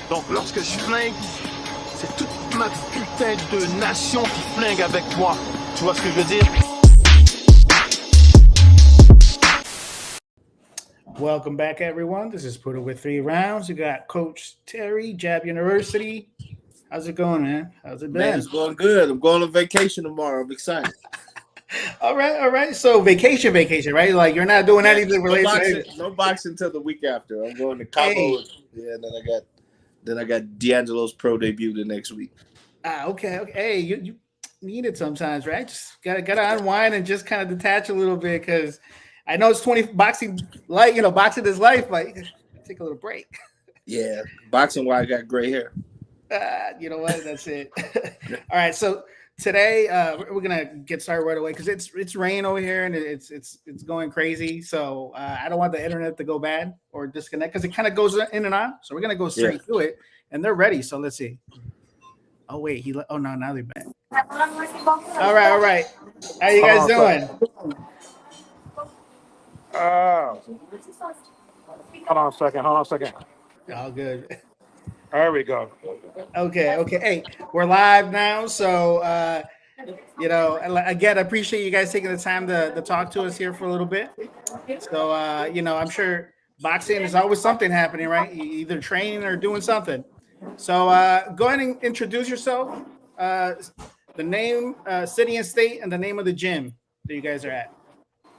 Donc lorsque je flingue, c'est toute ma putain de nation qui flingue avec moi. Tu vois ce que je veux dire? Welcome back, everyone. This is Put It With 3 Rounds. You got Coach Terry, Jab University. How's it going, man? How's it been? Man, it's going good. I'm going on vacation tomorrow. I'm excited. All right. So vacation, right? Like you're not doing anything related. No boxing until the week after. I'm going to Cabo. Hey. Yeah, and then I got D'Angelo's pro debut the next week. Okay. Hey, you need it sometimes, right? Just gotta unwind and just kind of detach a little bit because I know it's 20 boxing life. Boxing is life, but take a little break. Yeah, boxing while I got gray hair. You know what? That's it. All right, so today we're gonna get started right away because it's rain over here and it's going crazy. So I don't want the internet to go bad or disconnect because it kind of goes in and out. So we're gonna go straight through it, and they're ready. So let's see. Oh wait, oh no, now they're back. All right. How you guys doing? Hold on a second. All good. There we go. Okay. Hey, we're live now. So, again, I appreciate you guys taking the time to talk to us here for a little bit. So, I'm sure boxing is always something happening, right? Either training or doing something. So, go ahead and introduce yourself, the name, city and state, and the name of the gym that you guys are at.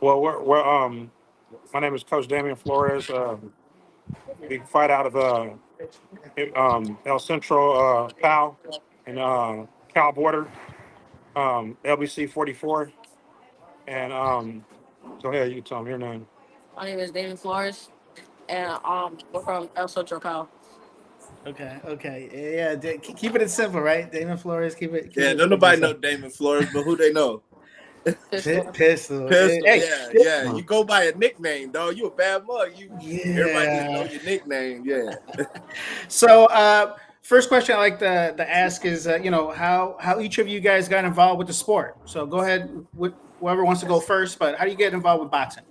Well, we're my name is Coach Damon Flores. We fight out of El Centro, Cal, and Cal border, LBC 44. And go ahead, you tell them your name. My name is Damon Flores, and we're from El Centro, Cal. Okay. Yeah. Keep it simple, right? Damon Flores. Keep it. Don't nobody know Damon Flores, but who they know? Pistol. Yeah. You go by a nickname, dog. You a bad mug. Everybody just know your nickname. Yeah. So, first question I like to ask is, how each of you guys got involved with the sport. So go ahead, with whoever wants to go first. But how do you get involved with boxing?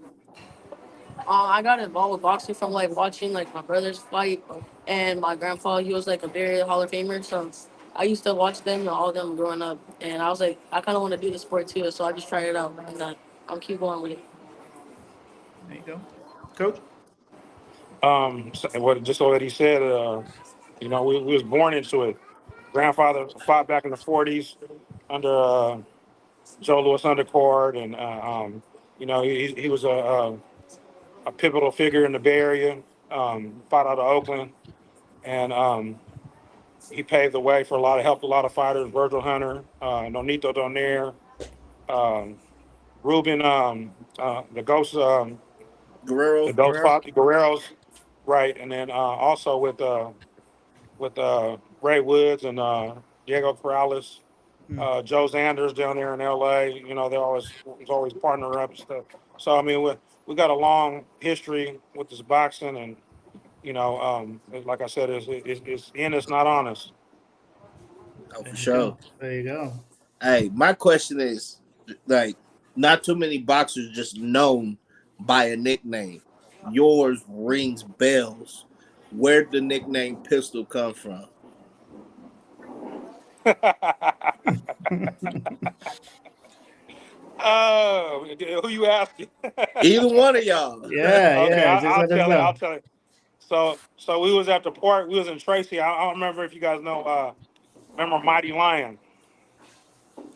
I got involved with boxing from watching my brothers fight, and my grandpa, he was a very Hall of Famer, so I used to watch them and all of them growing up, and I was I kind of want to do the sport too, so I just tried it out, and I'll keep going with it. There you go, Coach. Just what he said, we was born into it. Grandfather fought back in the 40s under Joe Louis Undercord, and he was a pivotal figure in the Bay Area. Fought out of Oakland, and he paved the way for helped a lot of fighters. Virgil Hunter, Nonito Donaire, Ruben, the Ghost, Guerreros, right, and then also with Ray Woods and Diego Corrales, Joe Sanders down there in L.A. They was always partnering up and stuff. So I mean, we got a long history with this boxing, and like I said, it's in us, not on us. Oh, for sure. There you go. Hey, my question is, not too many boxers just known by a nickname. Yours rings bells. Where'd the nickname Pistol come from? Who you asking? Either one of y'all. Yeah. Okay, I'll tell you. So we was at the port. We was in Tracy. I don't remember if you guys know. Remember Mighty Lion?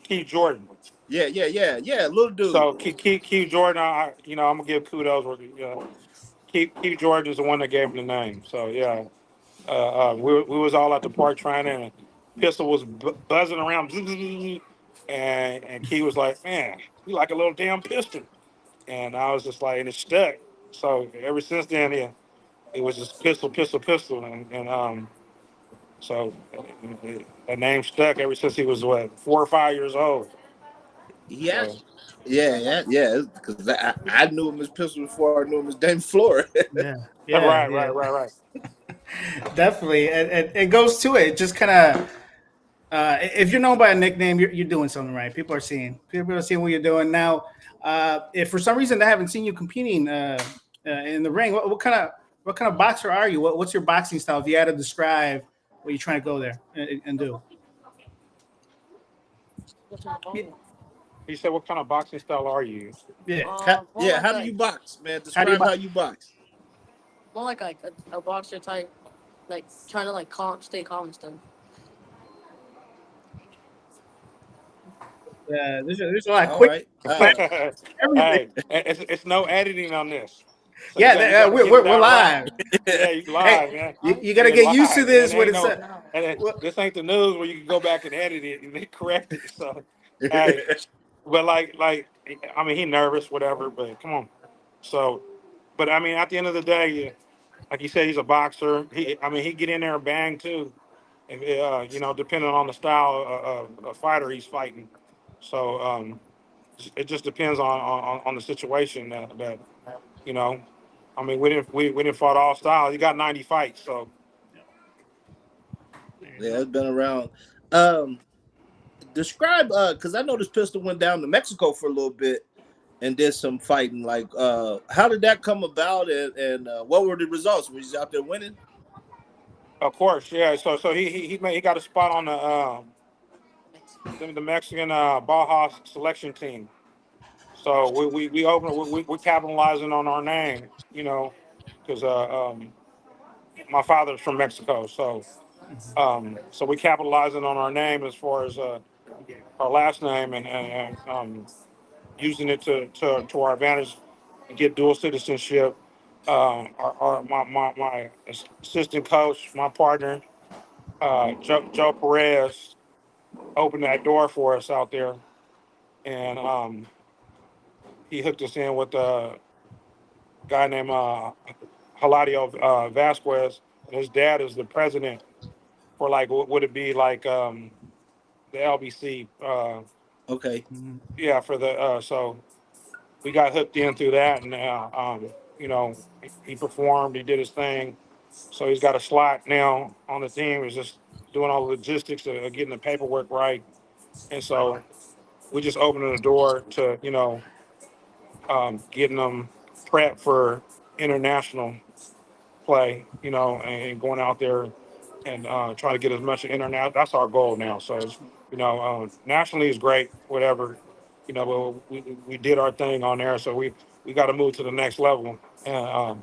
Keith Jordan. Yeah. Little dude. So Keith Jordan. I'm gonna give kudos. Keith Jordan is the one that gave him the name. So yeah, we was all at the park training, and Pistol was buzzing around, and Keith was like, "Man, you like a little damn pistol," and I was just like, and it stuck. So ever since then, it was just pistol, and so the name stuck ever since he was 4 or 5 years old. Yeah. So. Yeah. Because I knew him as Pistol before I knew him as Damon Flores. Yeah. Right. Definitely, and it goes to it. Just kind of, if you're known by a nickname, you're doing something right. People are seeing what you're doing now. If for some reason they haven't seen you competing in the ring, what kind What kind of boxer are you? What's your boxing style? If you had to describe what you're trying to go there and do. What's my Yeah. phone? He said, "What kind of boxing style are you?" Yeah. More like How do you box, man? How do you Describe how box? you box. more like a boxer type, like trying to like stay calm and stuff. There's a lot of All quick, right. quick everything. Hey, it's no editing on this, so Yeah, you got to get it we're down right. live. Yeah, you Hey, live, man. you got to You're get used to live, man. this There when ain't it's no, well, this ain't the news where you can go back and edit it and then correct it. So, hey, but I mean, he nervous, whatever. But come on. So, but I mean, at the end of the day, like you said, he's a boxer. I mean, he get in there and bang too. You know, depending on the style of fighter he's fighting. So it just depends on the situation that you know. I mean, we didn't fought all styles. He got 90 fights, so Yeah, it's been around. Um, Describe because I know this pistol went down to Mexico for a little bit and did some fighting. Like, how did that come about, and what were the results? Was he out there winning? of course, yeah. So he got a spot on the Mexican Baja selection team. So we're capitalizing on our name, you know, because my father's from Mexico, so we capitalizing on our name as far as our last name and using it to our advantage and get dual citizenship. My assistant coach, my partner, Joe Perez, opened that door for us out there, and he hooked us in with a guy named Hilario Vasquez, and his dad is the president for like what would it be like the LBC? Okay. Yeah, for the so we got hooked in through that, and you know, he performed, he did his thing, so he's got a slot now on the team. He's just doing all the logistics of getting the paperwork right, and so we just opening the door to getting them prepped for international play, you know, and going out there and try to get as much internet. That's our goal now. So, nationally is great, whatever, but we did our thing on there. So we got to move to the next level. And,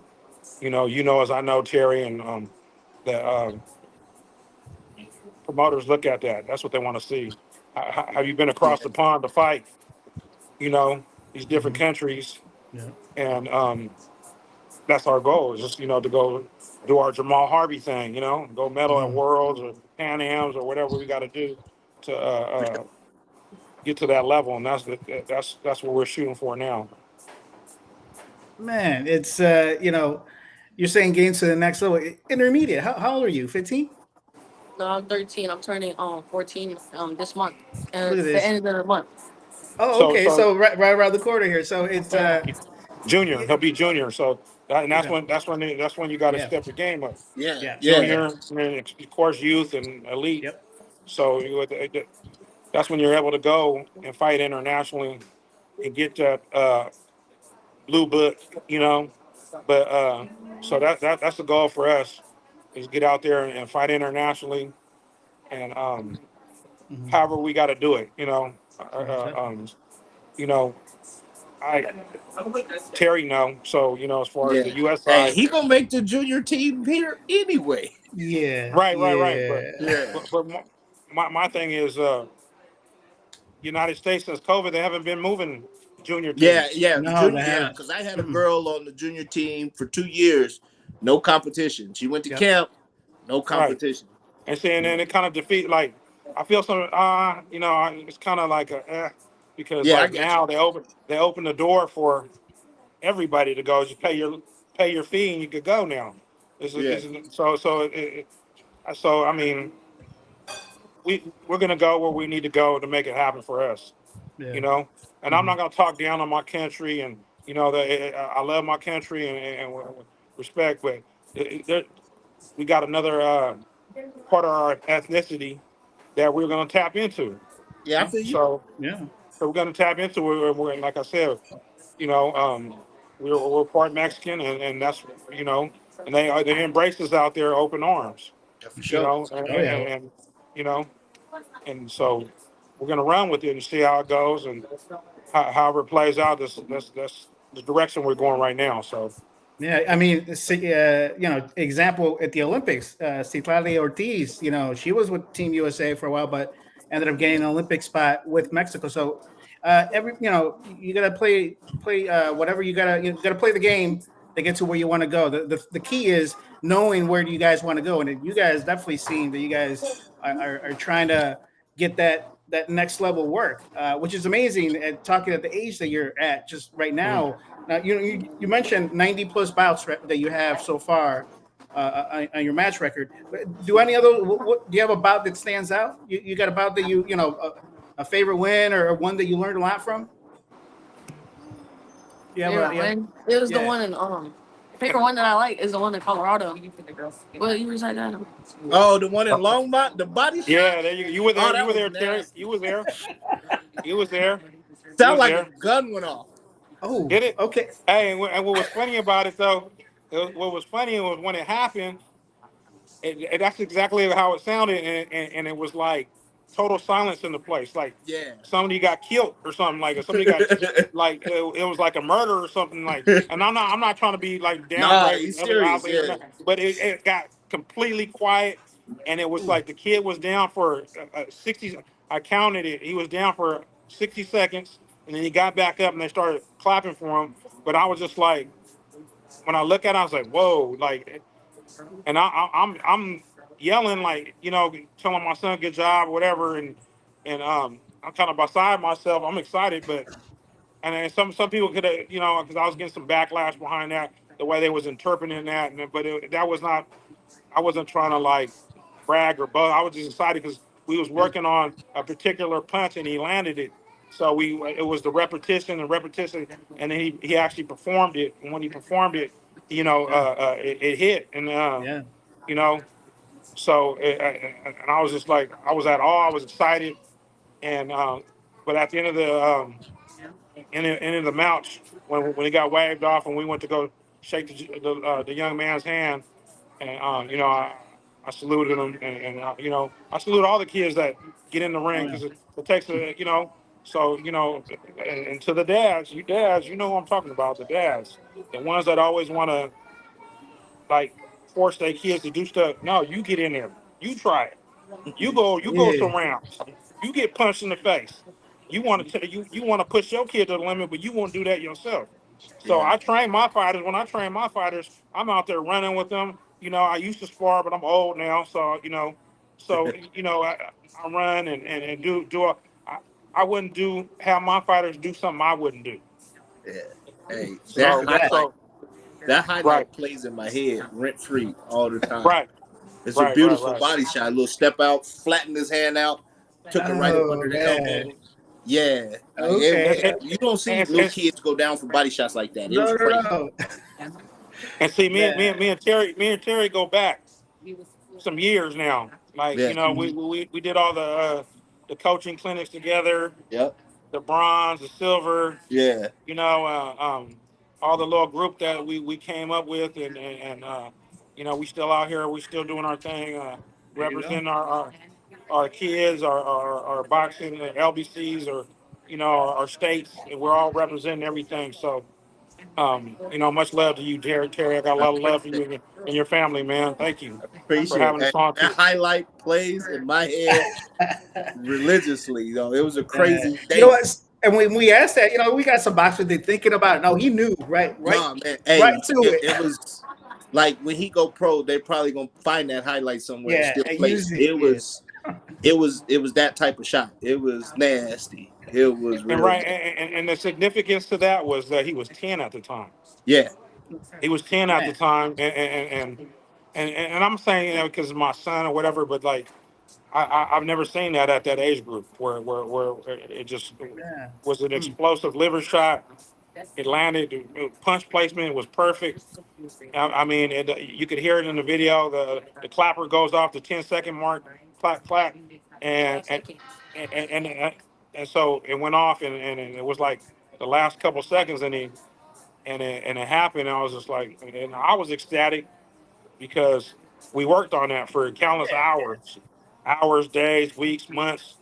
as I know, Terry, and that promoters look at that. That's what they want to see. Have you been across the pond to fight, you know, these different countries? Yeah. And that's our goal is just, to go do our Jamal Harvey thing, go medal at Worlds or Pan Ams or whatever we got to do to get to that level. And that's what we're shooting for now. Man, it's you're saying getting to the next level. Intermediate. How old are you? 15? No, I'm 13. I'm turning 14 this month, Look at the this. end of the month. Oh, So, okay. so So right around the corner here. So it's junior, yeah, he'll be junior. So and okay. that's when you got to Yeah. step your game up. Yeah. Yeah. Yeah. Junior, and then of course, youth and elite. Yep. So that's when you're able to go and fight internationally and get that blue book, But so that's the goal for us is get out there and fight internationally, and however we got to do it, you know, I Terry know. So as far as Yeah. the U.S. Hey, side, he gonna make the junior team here anyway. Yeah. right. Yeah. Yeah. But my thing is, United States since COVID, they haven't been moving junior Yeah, teams. yeah, No, junior. they Yeah, haven't. because I had a Mm-mm. girl on the junior team for 2 years, no competition. She went to Yep. camp, no Right. competition. And saying then it kind of defeat like I feel some it's kind of like because Yeah, I like got you. now they open the door for everybody to go. Just pay your fee and you could go now. Yeah, So I mean we're gonna go where we need to go to make it happen for us. Yeah. you know. And I'm not gonna talk down on my country, and I love my country and respect, but we got another part of our ethnicity that we're gonna tap into. yeah, I Yeah. feel you. So, Yeah. so we're gonna tap into it. Like I said, you know, um, we're part Mexican, and that's and they embrace us out there open arms. Yeah, for You sure. know, Oh yeah. and you know, and so we're gonna run with it and see how it goes and however it plays out. That's the direction we're going right now. So Yeah, I mean, example at the Olympics, Citlali Ortiz, she was with Team USA for a while, but ended up getting an Olympic spot with Mexico. So you gotta play whatever you gotta play the game to get to where you want to go. The key is knowing where do you guys want to go, and you guys definitely seem that you guys are trying to get that next level work, which is amazing. At talking at the age that you're at, just right now. Now, you mentioned 90 plus bouts that you have so far on your match record. Do any other? Do you have a bout that stands out? You got a bout that a favorite win or one that you learned a lot from? Favorite win? It was the yeah. one in favorite one that I like is the one in Colorado. What you recite that? Oh, the one in Longmont, the body shot. yeah, there you were there. Oh, that You were was there, Terry. nasty. You was there. You was there. You Sound was like there. a gun went off. Oh, Did it? okay. Hey, and what was funny about it though? What was funny was when it happened. That's exactly how it sounded, and it was like total silence in the place, like Yeah. somebody got killed or something, like somebody got like it was like a murder or something, like. And I'm not trying to be like Nah, downgrading he's other serious. athletes, Yeah. but it got completely quiet, and it was like the kid was down for 60. I counted it. He was down for 60 seconds, and then he got back up, and they started clapping for him. But I was just like, when I look at it, I was like, whoa, like. And I'm yelling like telling my son good job whatever and I'm kind of beside myself. I'm excited, but and then some people could have because I was getting some backlash behind that the way they was interpreting that but that was not. I wasn't trying to like brag or bug. I was just excited because we was working on a particular punch and he landed it. So it was the repetition and repetition, and then he actually performed it. And when he performed it, it hit, and Yeah. you know, so and I was just like I was at awe. I was excited, and but at the end of the match when he got waved off and we went to go shake the young man's hand, and I saluted him, and I salute all the kids that get in the Oh ring yeah. because it takes so and to the dads, you know who I'm talking about, the dads, the ones that always want to like force their kids to do stuff. No, you get in there, you try it, you go Yeah. some rounds, you get punched in the face. You want to you want to push your kid to the limit, but you won't do that yourself. So Yeah. I train my fighters. When I train my fighters, I'm out there running with them. I used to spar, but I'm old now. So I run and I, I wouldn't have my fighters do something I wouldn't do. Yeah. Hey, that So Yeah. highlight, so that right, highlight plays in my head rent free all the time. right, It's a right, right, beautiful right. body shot. A little step out, flattened his hand out, took it right up Oh under the man. elbow. Yeah, like Okay. you don't see little And kids go down for body shots like that. It was No, no, crazy. no. and see Man. me and Terry go back some years now. Like Yeah. we did all the coaching clinics together, Yep. the bronze, the silver, Yeah. you know, all the little group that we came up with, and we still out here, we still doing our thing, There you go. representing our kids, our boxing, LBCs, or our states, and we're all representing everything. So, much love to you, Terry. Terry, I got a I lot of love for appreciate you and your family, man. Thank you for appreciate having that. us on That too. highlight plays in my head religiously. It was a Yeah. crazy You know day. what? And when we asked that, we got some boxers that thinking about it. No, he knew right, No man, right hey, to it it. was like when he go pro, they're probably gonna find that highlight somewhere and Yeah, still and play it. use it. It Yeah. was it was that type of shot. It was nasty. It was And real right, nasty. and the significance to that was that he was 10 at the time. Yeah, He was 10 at the Man. time, and I'm saying because of my son or whatever, but like I've never seen that at that age group where it just Yeah. was an explosive liver shot. It landed, punch placement was perfect. I mean, you could hear it in the video. The clapper goes off the 10-second mark, clap, clap, and and and so it went off, and it was like the last couple seconds, and it happened. And I was just like, and I was ecstatic. because we worked on that for countless hours, days, weeks, months,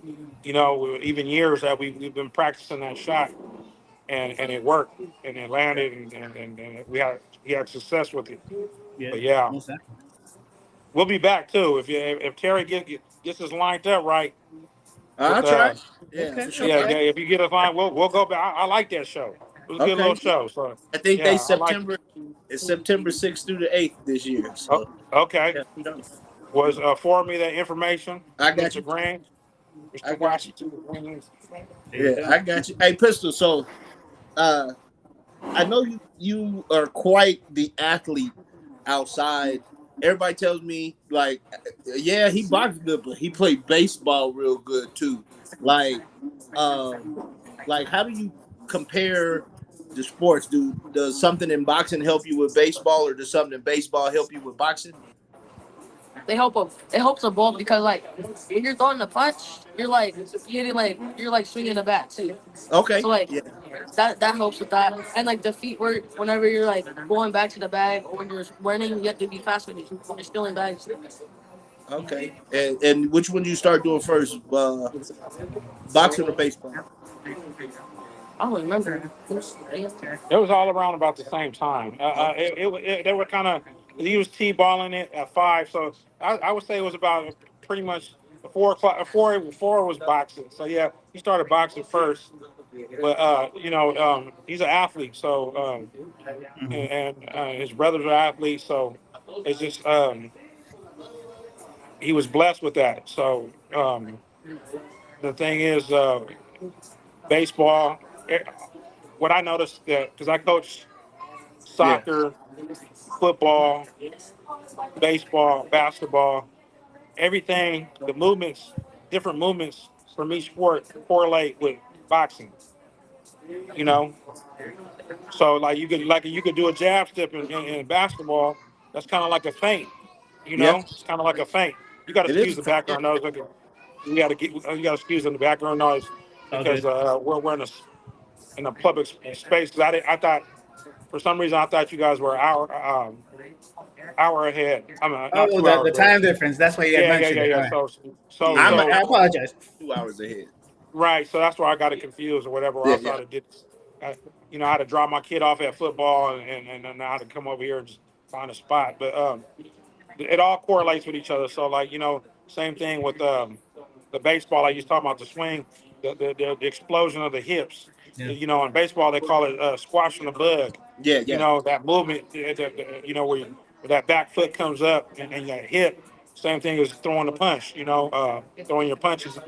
even years that we've been practicing that shot, and it worked, and it landed, and we had success with it. Yeah, But yeah, most definitely. we'll be back too if Terry gets us lined up right I'll with try. Yeah, Okay, for sure. yeah, okay. yeah. If you get us line, we'll go back. I like that show. It was a good little Okay. show. So I think yeah, they I like it. September. It's September 6th through the 8th this year. Oh, So okay. yeah, sure. Was forward me that information, I got Mr. you. Green, I Mr. got you. Washington. There you Yeah, go. I got you. Hey, Pistol. So uh I know you are quite the athlete outside. Everybody tells me like, yeah, he boxed good, but he played baseball real good too. Like, um, like how do you compare the sports? Does something in boxing help you with baseball, or does something in baseball help you with boxing? They help them. It helps them both because like when you're throwing the punch, you're like hitting like you're like swinging the bat too. So Okay, like yeah, that helps with that. And like the feet work whenever you're like going back to the bag or when you're running, you have to be fast when you're stealing bags. okay. And which one do you start doing first, boxing or baseball? I don't remember. It was all around about the same time. They were kind of he was t-balling it at 5, so I would say it was about pretty much 4 o'clock. Four was boxing. So yeah, he started boxing first, but he's an athlete, so Mhm. and his brothers are athletes, so it's just he was blessed with that. So the thing is, baseball. What I noticed that because I coach Yeah, soccer, football, baseball, basketball, everything, the movements, different movements from each sport correlate with boxing. You know, so you could do a jab step in basketball. That's kind of like a feint. yeah, It's kind of like a feint. You got to it is. excuse the background noise. You got to excuse the background noise All because good. we're in a public space. Because I thought for some reason I thought you guys were hour ahead. I mean, not Oh, 2 hours, the but time difference. That's why you had mentioned it. yeah. All right. I'm an I hour, apologize. 2 hours ahead. Right. So that's why I got it confused or whatever. Or Yeah, else yeah. I'd have did. I, I had to drop my kid off at football and I had to come over here and just find a spot. But it all correlates with each other. So like same thing with the baseball. Like you was talking about the swing, the explosion of the hips. Yeah. In baseball they call it squashing the bug. Yeah, yeah. That movement. Where that back foot comes up and that hip. Same thing as throwing the punch. Throwing your punches.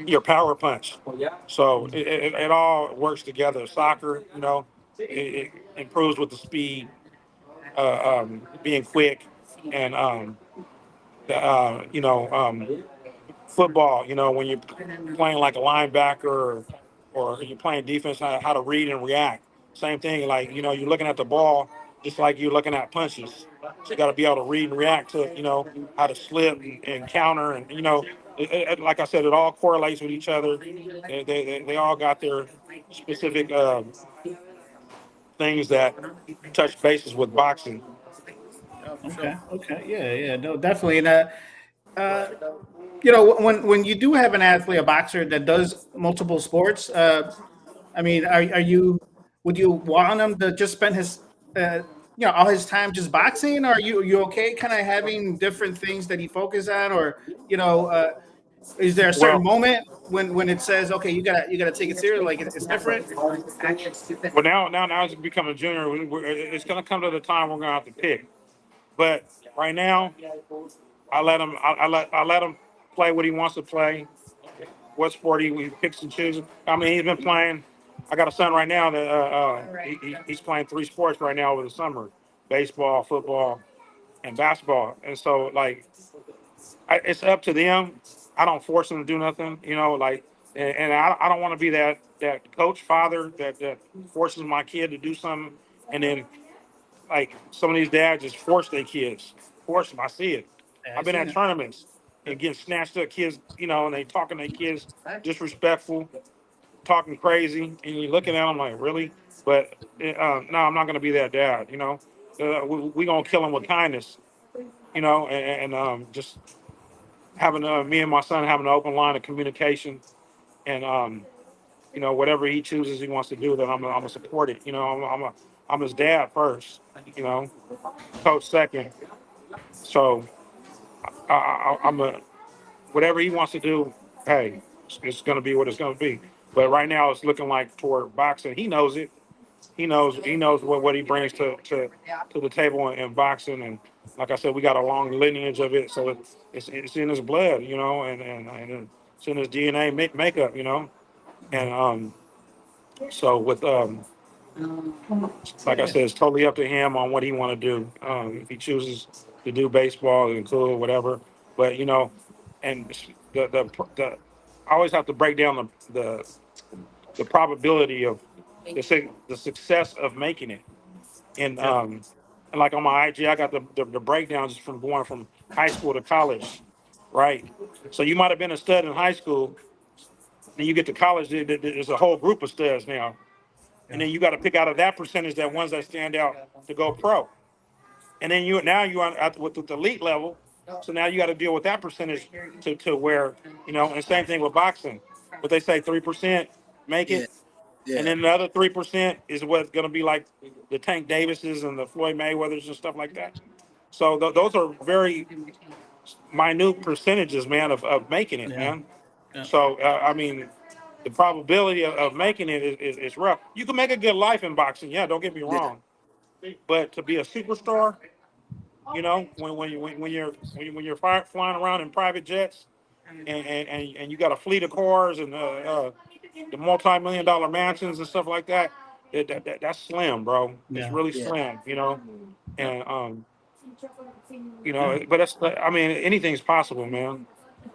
Your power punch. So it all works together. Soccer, it improves with the speed, being quick, and football. When you're playing like a linebacker or you're playing defense, how to read and react. Same thing. Like you're looking at the ball just like you're looking at punches. So you got to be able to read and react to how to slip and counter and like I said, it all correlates with each other. They all got their specific things that touch bases with boxing. Oh, for sure. Okay. Okay. Yeah. Yeah. No, definitely. And uh, when you do have an athlete, a boxer that does multiple sports, I mean, are you would you want him to just spend his all his time just boxing? Or are you okay kind of having different things that he focus on, or you know, uh, is there a certain Well, moment when it says, okay, you gotta take it serious, like it's different? but now as he become a junior, it's going to come to the time we're going to have to pick. But right now, I let him. I let him play what he wants to play. What sport he picks and chooses. I mean, he's been playing. I got a son right now that he's playing 3 sports right now over the summer: baseball, football, and basketball. And so, like, it's up to them. I don't force them to do nothing. And I don't want to be that coach father that forces my kid to do something, and then like some of these dads just force their kids, force them. I see it. Yeah, I I've been seen at it. tournaments and getting snatched up kids, and they talking to their kids disrespectful, talking crazy, and you looking at them like, really? But no, I'm not going to be that dad. we gonna kill him with kindness, you know, and just having me and my son having an open line of communication, and you know, whatever he chooses he wants to do, then I'm gonna support it. You know, I'm his dad first, you know, coach second. So I'm a whatever he wants to do. Hey, it's gonna be what it's gonna be. But right now it's looking like toward boxing. He knows it. He knows what he brings to the table in boxing, and like I said, we got a long lineage of it, so it's in his blood, you know, and it's in his DNA makeup, you know, and so with like I said, it's totally up to him on what he want to do. If he chooses to do baseball, and cool, whatever. But you know, and the I always have to break down the probability of the success of making it. And like on my IG, I got the breakdowns from going from high school to college, right? So you might have been a stud in high school, then you get to college, there's a whole group of studs now, and then you got to pick out of that percentage that ones that stand out to go pro. And then you're at with the elite level, so now you got to deal with that percentage to where, you know. And same thing with boxing, but they say 3% make Yeah, it, and yeah, then the other 3% is what's going to be like the Tank Davises and the Floyd Mayweathers and stuff like that. So those are very minute percentages, man, of making it, Yeah. man. Yeah. So I mean, the probability of making it is rough. You can make a good life in boxing, yeah. Don't get me yeah, wrong, but to be a superstar, you know, when you're flying around in private jets, and you got a fleet of cars and the multi-million-dollar mansions and stuff like that, that's slim, bro. It's Yeah. really yeah, slim, you know. Yeah. And you know, but that's, I mean, anything's possible, man.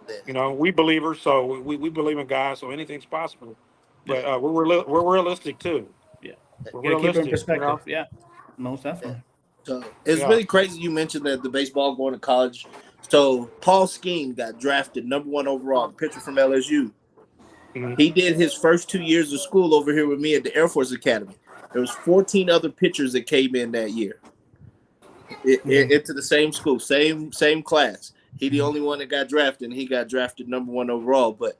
yeah, You know, we believers, so we believe in God, so anything's possible. yeah, But we're realistic too. Yeah. We're You gotta keep it in realistic, you know. perspective. Yeah. Most yeah. definitely. So it's Yeah. really crazy you mentioned that the baseball going to college. So Paul Skeen got drafted #1 overall, the pitcher from LSU. Mhm. He did his first 2 years of school over here with me at the Air Force Academy. There was 14 other pitchers that came in that year into the same school, same class. He the only one that got drafted, and he got drafted #1 overall. But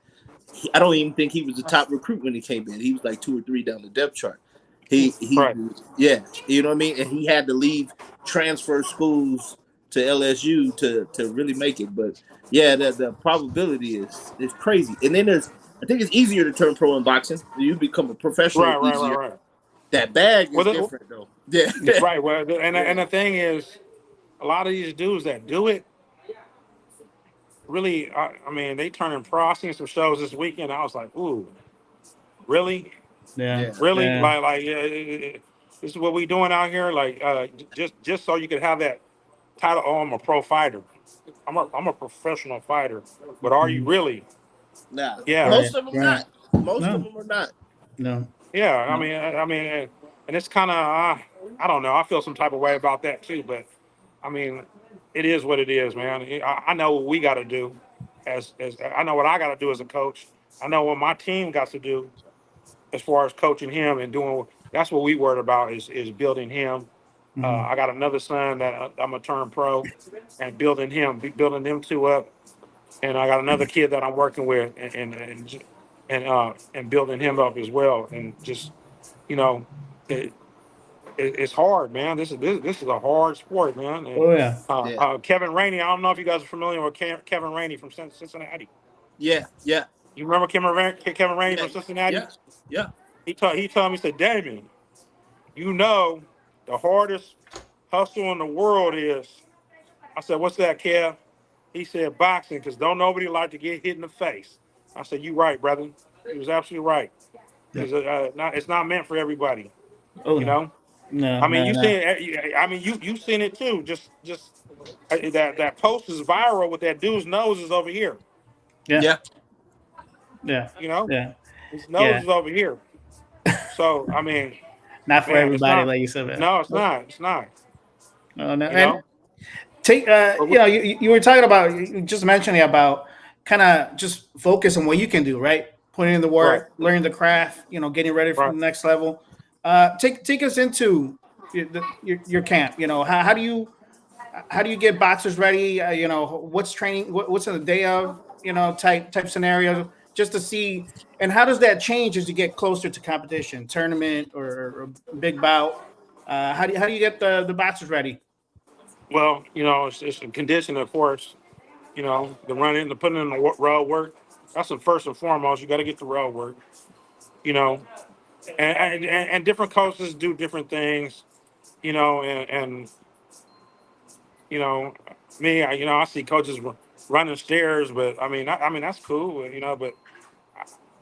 I don't even think he was the top recruit when he came in. He was like 2 or 3 down the depth chart. He Right. yeah, you know what I mean. And he had to leave transfer schools to LSU to really make it. But yeah, the probability is crazy. And then I think it's easier to turn pro in boxing. You become a professional easier. Right. That bag is Well, different though. Yeah, right. Well, yeah, and the thing is, a lot of these dudes that do it really, I mean, they turning pro. I seen some shows this weekend. I was like, ooh, really, Yeah. yeah, really, Yeah. this is what we doing out here. Like, just so you could have that title. Oh, I'm a pro fighter. I'm a professional fighter. But are you Mhm. really? nah. Yeah, Right. Most of them Right. not. Most of No. them are not. No. yeah. No. I mean, and it's kind of, I don't know. I feel some type of way about that too. But I mean, it is what it is, man. I know what we got to do. As I know what I got to do as a coach. I know what my team got to do as far as coaching him and doing. That's what we worried about is building him. Mhm. I got another son that I'm gonna turn pro, and building them two up. And I got another kid that I'm working with, and building him up as well. And just, you know, it, it's hard, man. This is a hard sport, man. And Oh yeah. Yeah, Kevin Rainey, I don't know if you guys are familiar with Kevin Rainey from Cincinnati. yeah, yeah, You remember Kevin Rainey yeah, from Cincinnati? yeah, yeah. He told me, he said, Damon, you know, the hardest hustle in the world is. I said, what's that, Kev? He said, boxing, because don't nobody like to get hit in the face. I said, you right, brother. He was absolutely right. Yeah. Because it's not meant for everybody, Oh you no. know? No. I mean, No. you No. seen it. I mean, you seen it too. Just that post is viral with that dude's nose is over here. Yeah. Yeah, Yeah. You know, Yeah. his nose Yeah. is over here. So I mean, Not for man, it's everybody, not. like you said, man. No, it's not. It's not. No. No. You And know. take But you know you were talking about, you just mentioning about kind of just focus on what you can do, right? Putting in the right, work, learning the craft, getting ready for the right. next level. Take us into your camp? You know, how do you get boxers ready? You know, what's training? What's in the day of? You know, type scenario, just to see. And how does that change as you get closer to competition, tournament or big bout? How do you get the boxers ready? Well, it's a condition, of course. The running, the putting in the road work. That's the first and foremost. You got to get the road work. You know, and different coaches do different things. And you know, me, I see coaches running stairs, but I mean that's cool. But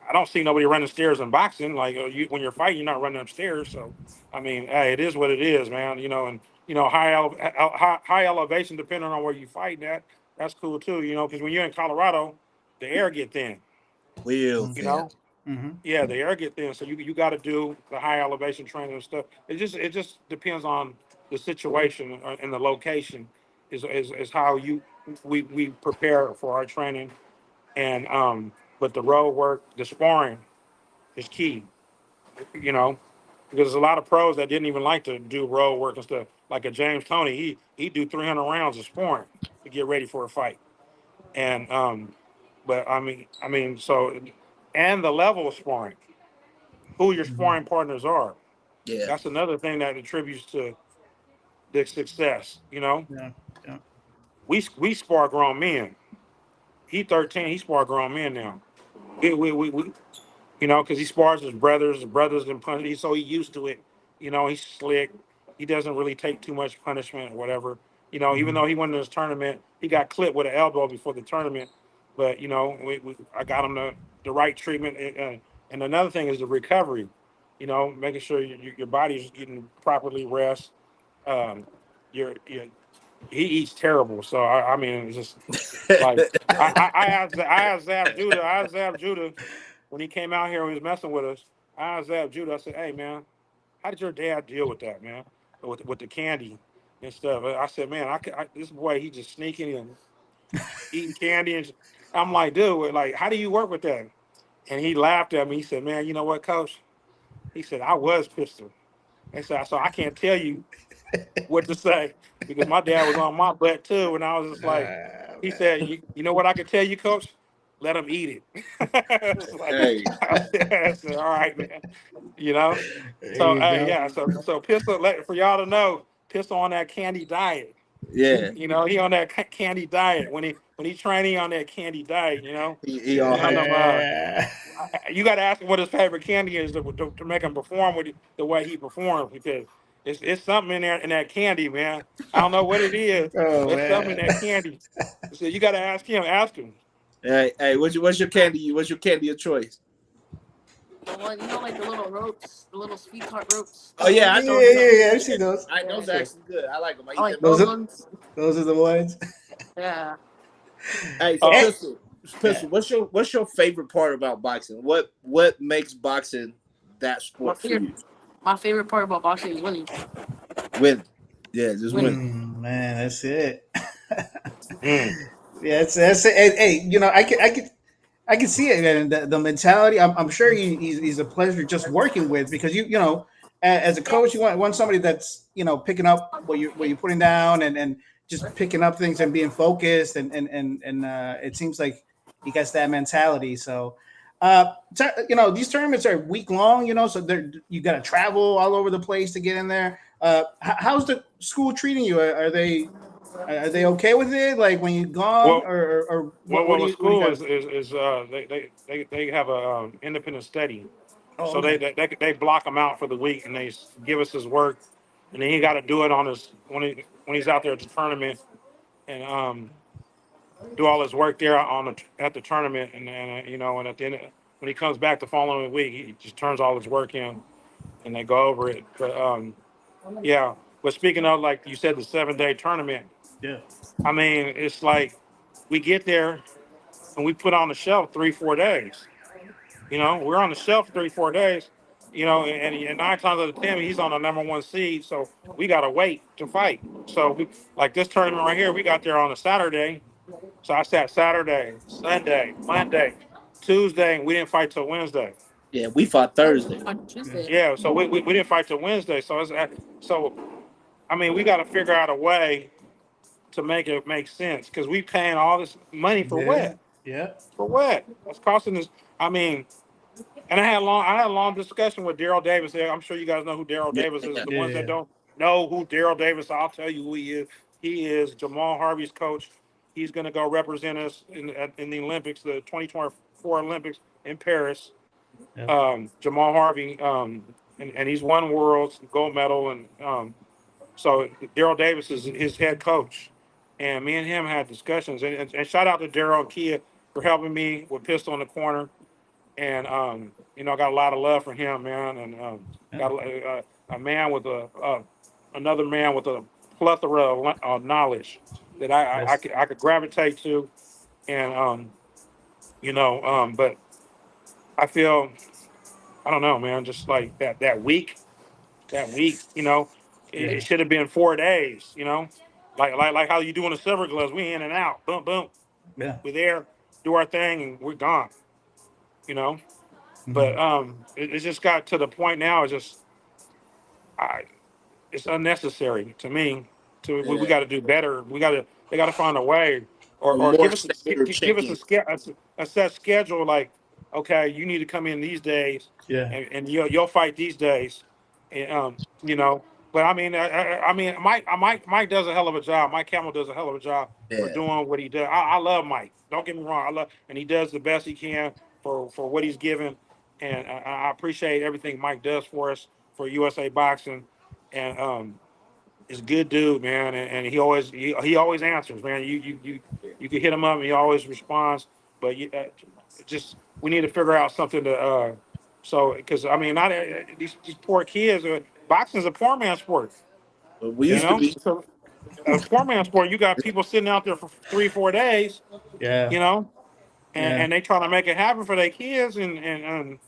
I don't see nobody running stairs in boxing. Like when you're fighting, you're not running upstairs. So, I mean, hey, it is what it is, man. And high elevation, depending on where you fight at, that's cool too. Because when you're in Colorado, the air get thin. Will You thin. know, Mm-hmm. yeah, the air get thin. So you got to do the high elevation training and stuff. It just depends on the situation and the location. Is how we prepare for our training and but the road work, the sparring is key, you know, because there's a lot of pros that didn't even like to do road work and stuff. Like a James Toney, he do 300 rounds of sparring to get ready for a fight. And but so and the level of sparring, who your Mm-hmm. sparring partners are. Yeah. That's another thing that attributes to the success. Yeah. Yeah. We spar grown men. He 13. He spar grown men now. We because he spars his brothers. His brothers and punch. So he used to it. He's slick. He doesn't really take too much punishment or whatever. Even Mm-hmm. though he went in this tournament, he got clipped with an elbow before the tournament. But I got him the right treatment. And another thing is the recovery. Making sure your body is getting properly rest. Um, your he eats terrible. So I mean, it's just like I asked Zab Judah when he came out here and he was messing with us. I asked Zab Judah. I said, "Hey man, how did your dad deal with that, man? With the candy and stuff?" I said, "Man, this boy he just sneaking and eating candy." And I'm like, "Dude, like, how do you work with that?" And he laughed at me. He said, "Man, you know what, Coach?" He said, "I was pistol." And so I can't tell you what to say because my dad was on my butt too. And I was just like, he Man. said, you know what I can tell you, Coach? Let him eat it. It's like, Hey. I said, all right, man. You know. There So you go. yeah. So pistol. For y'all to know, pistol on that candy diet. Yeah. He on that candy diet. When he training on that candy diet. He And all none hype. of Yeah. you got to ask him what his favorite candy is to make him perform the way he performs because it's something in there in that candy, man. I don't know what it is. Oh There's something in man. that candy. So you got to ask him. Ask him. Hey, what's your candy? What's your candy of choice? The one, like the little ropes, the little sweetheart ropes. Oh yeah, I Yeah, know. yeah, yeah. I've seen those. I know Yeah, those actually good. I like them. I I eat like them. Those those are ones. those are the ones. Yeah. Hey, so Uh, Eh, pistol. What's your favorite part about boxing? What makes boxing that My sport for favorite, you? my favorite part about boxing is winning. Winning. Yeah, just Winning. winning. Man, that's it. mm, Yeah, that's it. Hey, I can see it, man. The mentality. I'm sure he's a pleasure just working with because as a coach, you want somebody that's picking up what you're putting down and just picking up things and being focused and it seems like he gets that mentality. So, these tournaments are week long. So you got to travel all over the place to get in there. How's the school treating you? Are they okay with it? Like when you're gone, well, or well, what well, do the you school got? is they have a independent study, Oh, so okay. they block him out for the week and they give us his work, and then he got to do it on his when he's out there at the tournament and do all his work there at the tournament, and then and at the end when he comes back the following week, he just turns all his work in, and they go over it. But yeah. But speaking of like you said, the 7 day tournament, Yeah. I mean, it's like we get there and we put on the shelf 3 4 days. We're on the shelf 3 4 days. And 9 times out of 10, he's on the number one seed, so we gotta wait to fight. So like this tournament right here, we got there on a Saturday. So I sat Saturday, Sunday, Monday, Tuesday, and we didn't fight till Wednesday. Yeah, we fought Thursday. On Tuesday. Yeah, so we didn't fight till Wednesday. So so I mean, we got to figure out a way to make it make sense because we paying all this money for Yeah. what? Yeah. For what? That's costing us. I mean, and I had a long discussion with Daryl Davis there. I'm sure you guys know who Daryl Yeah, Davis is. yeah. The ones that don't know who Daryl Davis, I'll tell you who he is. He is Jamal Harvey's coach. He's going to go represent us in the Olympics, the 2024 Olympics in Paris. Yeah. Jamal Harvey, and he's won worlds, gold medal, and so Daryl Davis is his head coach. And me and him had discussions. And shout out to Daryl and Kia for helping me with Pistol in the Corner. And I got a lot of love for him, man. And got a man with another man with a plethora of knowledge that I could gravitate to. And but I feel, I don't know, man, just like that week, it should have been 4 days, like how you do in the Silver Gloves. We in and out, boom, boom, Yeah. we're there, do our thing, and we're gone, you know. But it just got to the point now. It's unnecessary to me. We Yeah. got to do better. They got to find a way, A or more give us standard check-in. a set schedule. Like, okay, you need to come in these days, Yeah. and you'll fight these days, and But I mean, Mike does a hell of a job. Mike Camel does a hell of a job for Yeah. doing what he does. I love Mike. Don't get me wrong. And he does the best he can for what he's given, and I appreciate everything Mike does for us for USA Boxing, and is a good dude, man, and he always answers, man. You can hit him up and he always responds. But just we need to figure out something to so because I mean not these poor kids. Boxing's a poor man's sport, But we you used to know. be. So a poor man's sport, you got people sitting out there for 3-4 days, Yeah. you know, Yeah. and they trying to make it happen for their kids and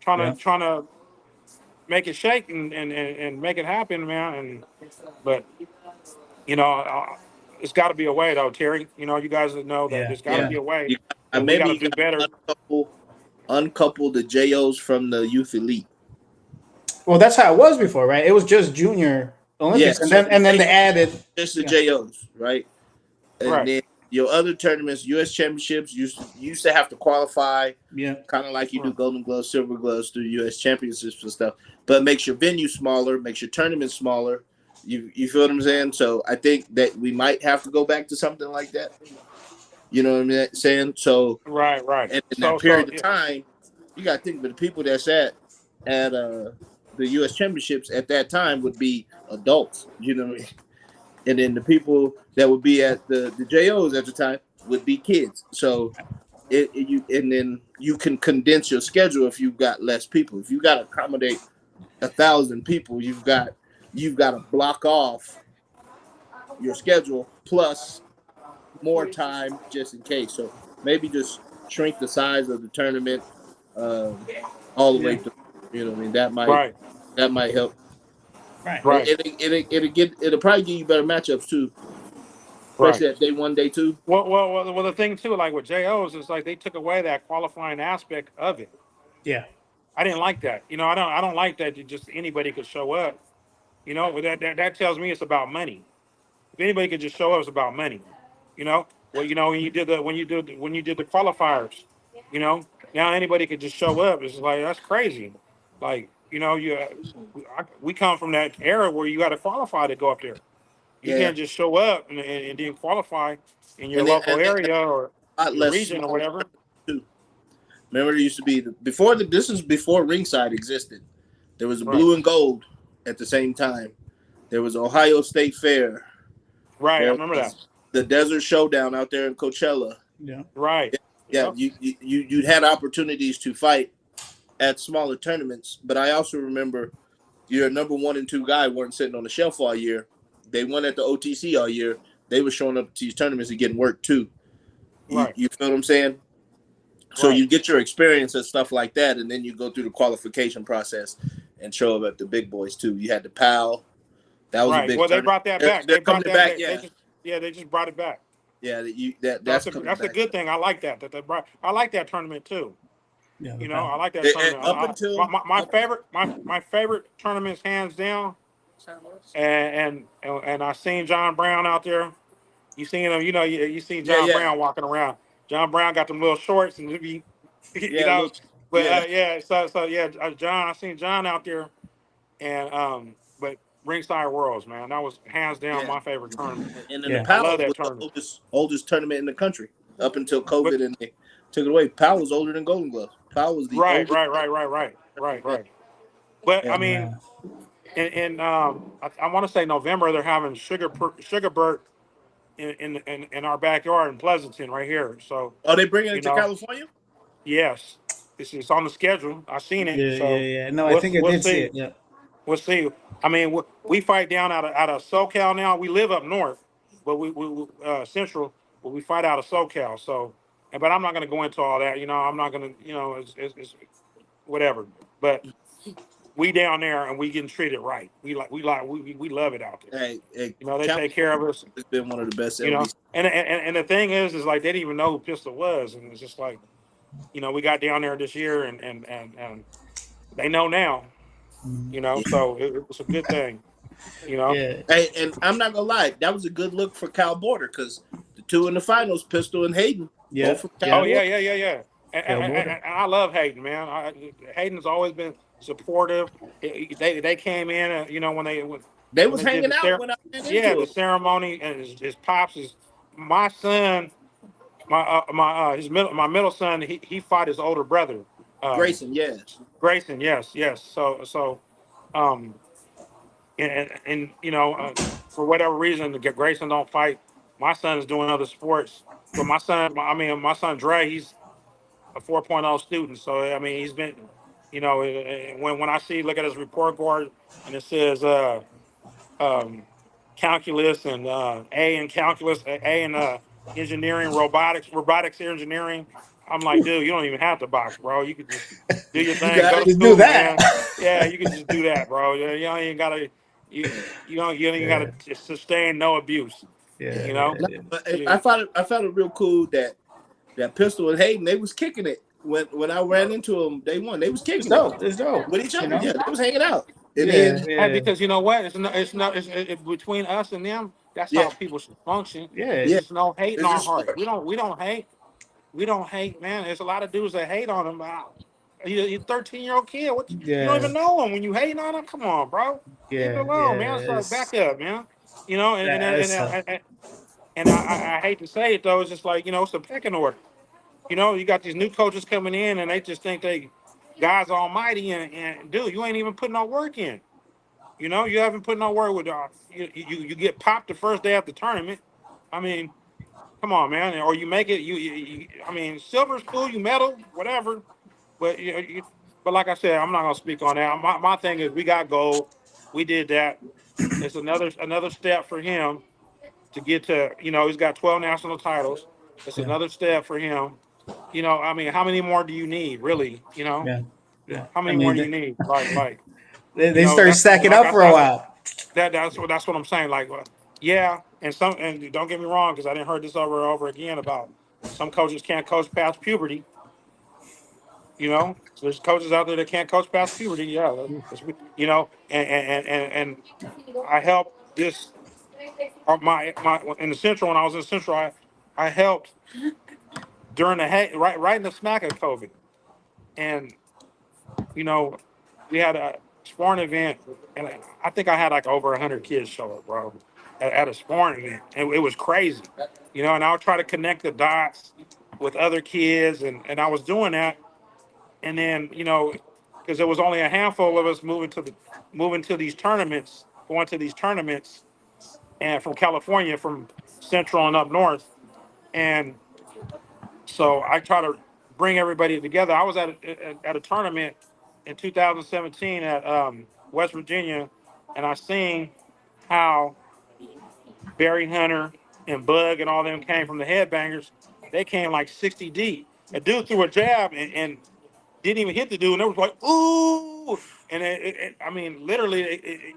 trying to make it shake and make it happen, man. But it's got to be a way, though, Terry. You guys know that Yeah. there's got to Yeah. be a way, You and we got maybe to you do got better. to uncouple the JOs from the youth elite. Well, that's how it was before, right? It was just junior Olympics, Yeah, and so then they added just the JOs, right? And Right. then your other tournaments, U.S. championships, you used to have to qualify, Yeah. kind of like you do Right. Golden Gloves, Silver Gloves through U.S. championships and stuff. But it makes your venue smaller, makes your tournament smaller. You feel what I'm saying? So I think that we might have to go back to something like that. You know what I'm saying? So, Right. and in that So period of yeah. time, you got to think, but the people that's at the U.S. championships at that time would be adults. You know what I mean? And then the people that would be at the JOs at the time would be kids. So and then you can condense your schedule if you've got less people. If you got to accommodate 1,000 people, you've got to block off your schedule plus more time just in case. So maybe just shrink the size of the tournament all the way through. You know what I mean? Right. That might help. Right. Right. It'll probably give you better matchups too, especially Right. at day 1, day 2. Well. The thing too, like with JOs, is like they took away that qualifying aspect of it. Yeah. I didn't like that. I don't like that. Just anybody could show up. But that tells me it's about money. If anybody could just show up, it's about money. Well, when you did the qualifiers, now anybody could just show up. It's like that's crazy. Like we come from that era where you got to qualify to go up there. You Yeah, can't just show up and then qualify in your and then local area or a lot your less region or small whatever. too. Remember, there used to be this is before ringside existed. There was a Right. blue and gold at the same time. There was Ohio State Fair. Right, I There remember that. was the Desert Showdown out there in Coachella. Yeah. Right. Yeah, Yep. you had opportunities to fight at smaller tournaments, but I also remember your number 1 and 2 guy weren't sitting on the shelf all year. They won at the OTC all year. They were showing up to these tournaments and getting work too. Right. You feel what I'm saying? So Right. you get your experience and stuff like that, and then you go through the qualification process and show up at the big boys too. You had the PAL. That was a Right. big Well, they tournament. brought that They're- back. they're They brought coming that back, back. They just brought it back. Yeah, So that's coming that's a back. good thing. I like that. That they brought. I like that tournament too. Yeah, You know, I like that And tournament. up until My favorite tournaments hands down. And I seen John Brown out there. You seen him, you seen John yeah, Brown walking around. John Brown got them little shorts and he, yeah, look, but yeah. yeah, so yeah, John, I seen John out there, and but Ringside Worlds, man, that was hands down Yeah. my favorite tournament. And then the Yeah. I love Powell that was the tournament. oldest tournament in the country up until But COVID, and they took it away. Powell was older than Golden Gloves. Powell was the right, oldest. right, right, right, right, right, right. But I Yeah. mean, Yeah. I want to say November they're having Sugarbird in our backyard in Pleasanton right here. So Oh, they bringing you it to know, California? yes, it's on the schedule. I seen it. Yeah. Yeah. So Yeah. No, I we'll think I we'll did see see. it. Yeah. We'll see. I mean, we fight down out of SoCal now. We live up north, but we central, but we fight out of SoCal. So, but I'm not going to go into all that. I'm not going to. It's whatever. But we down there and we getting treated right. We love it out there. Hey, They California take care of us. has been one of the best LBC. And the thing is like they didn't even know who Pistol was, and it's just like, we got down there this year, and they know now. Yeah. So it was a good thing. Yeah. Hey, and I'm not gonna lie, that was a good look for Cal Border because the two in the finals, Pistol and Hayden, Yeah. both from Cal Oh yeah, Border. yeah. Cal Border. And I love Hayden, man. Hayden's always been supportive. They came in, when They when was they did hanging out when I ran into the him. ceremony, and his pops is my son. My middle son. He fought his older brother, Grayson, yeah. Grayson. Yes. So, um, and for whatever reason, Grayson don't fight. My son is doing other sports, but my son Dre, he's a 4.0 student. So I mean, he's been, when I look at his report card and it says um, calculus and A in calculus, A in engineering, robotics engineering. I'm like, dude, you don't even have to box, bro. You could just do your You thing, got go it. to Just do school, that. man. Yeah, you could just do that, bro. You don't even gotta, you don't even Yeah. gotta sustain no abuse. Yeah. You know, Yeah. But You- I found it real cool that Pistol and Hayden, they was kicking it when I ran into them. They won. They was It's kicking it dope. It's dope. with each You other. know. Yeah, they was hanging out. And Yeah. then and Yeah. because you know what, between us and them. That's yeah, how people should function. Yeah. yeah, There's no hate in it's our just heart. We don't hate. We don't hate, man. There's a lot of dudes that hate on him. You 13-year-old kid. What you don't Yeah. even know him when you hating on him? Come on, bro. Leave it Yeah. alone, man. So It's back up, man. You know, and and and, that's and, and, and I hate to say it though, it's just like it's a pecking order. You got these new coaches coming in and they just think they God's almighty and dude, you ain't even putting no work in. You haven't put no work with you get popped the first day of the tournament. I mean, come on, man. Or you make it. I mean, silver's cool. You medal, whatever. But but like I said, I'm not gonna speak on that. My thing is, we got gold. We did that. It's another step for him to get to. He's got 12 national titles. It's yeah. another step for him. I mean, how many more do you need, really? Yeah. Yeah. How I many more mean, do you need? Like, they started that's stacking like up I for a said. while. That's what I'm saying. Like, yeah, and don't get me wrong, because I didn't heard this over and over again about some coaches can't coach past puberty. So there's coaches out there that can't coach past puberty. Yeah, and I helped this my in the central when I was in central. I helped during right in the smack of COVID, and you know, we had a sporting event, and I think I had like over 100 kids show up, bro, at a sporting event, and it was crazy, And I would try to connect the dots with other kids, and I was doing that, and then because there was only a handful of us moving to these tournaments, going to these tournaments, and from California, from Central and up north, and so I try to bring everybody together. I was at a tournament in 2017 at West Virginia, and I seen how Barry Hunter and Bug and all them came from the Headbangers. They came like 60 deep. A dude threw a jab and didn't even hit the dude, and it was like, ooh, and I mean, literally,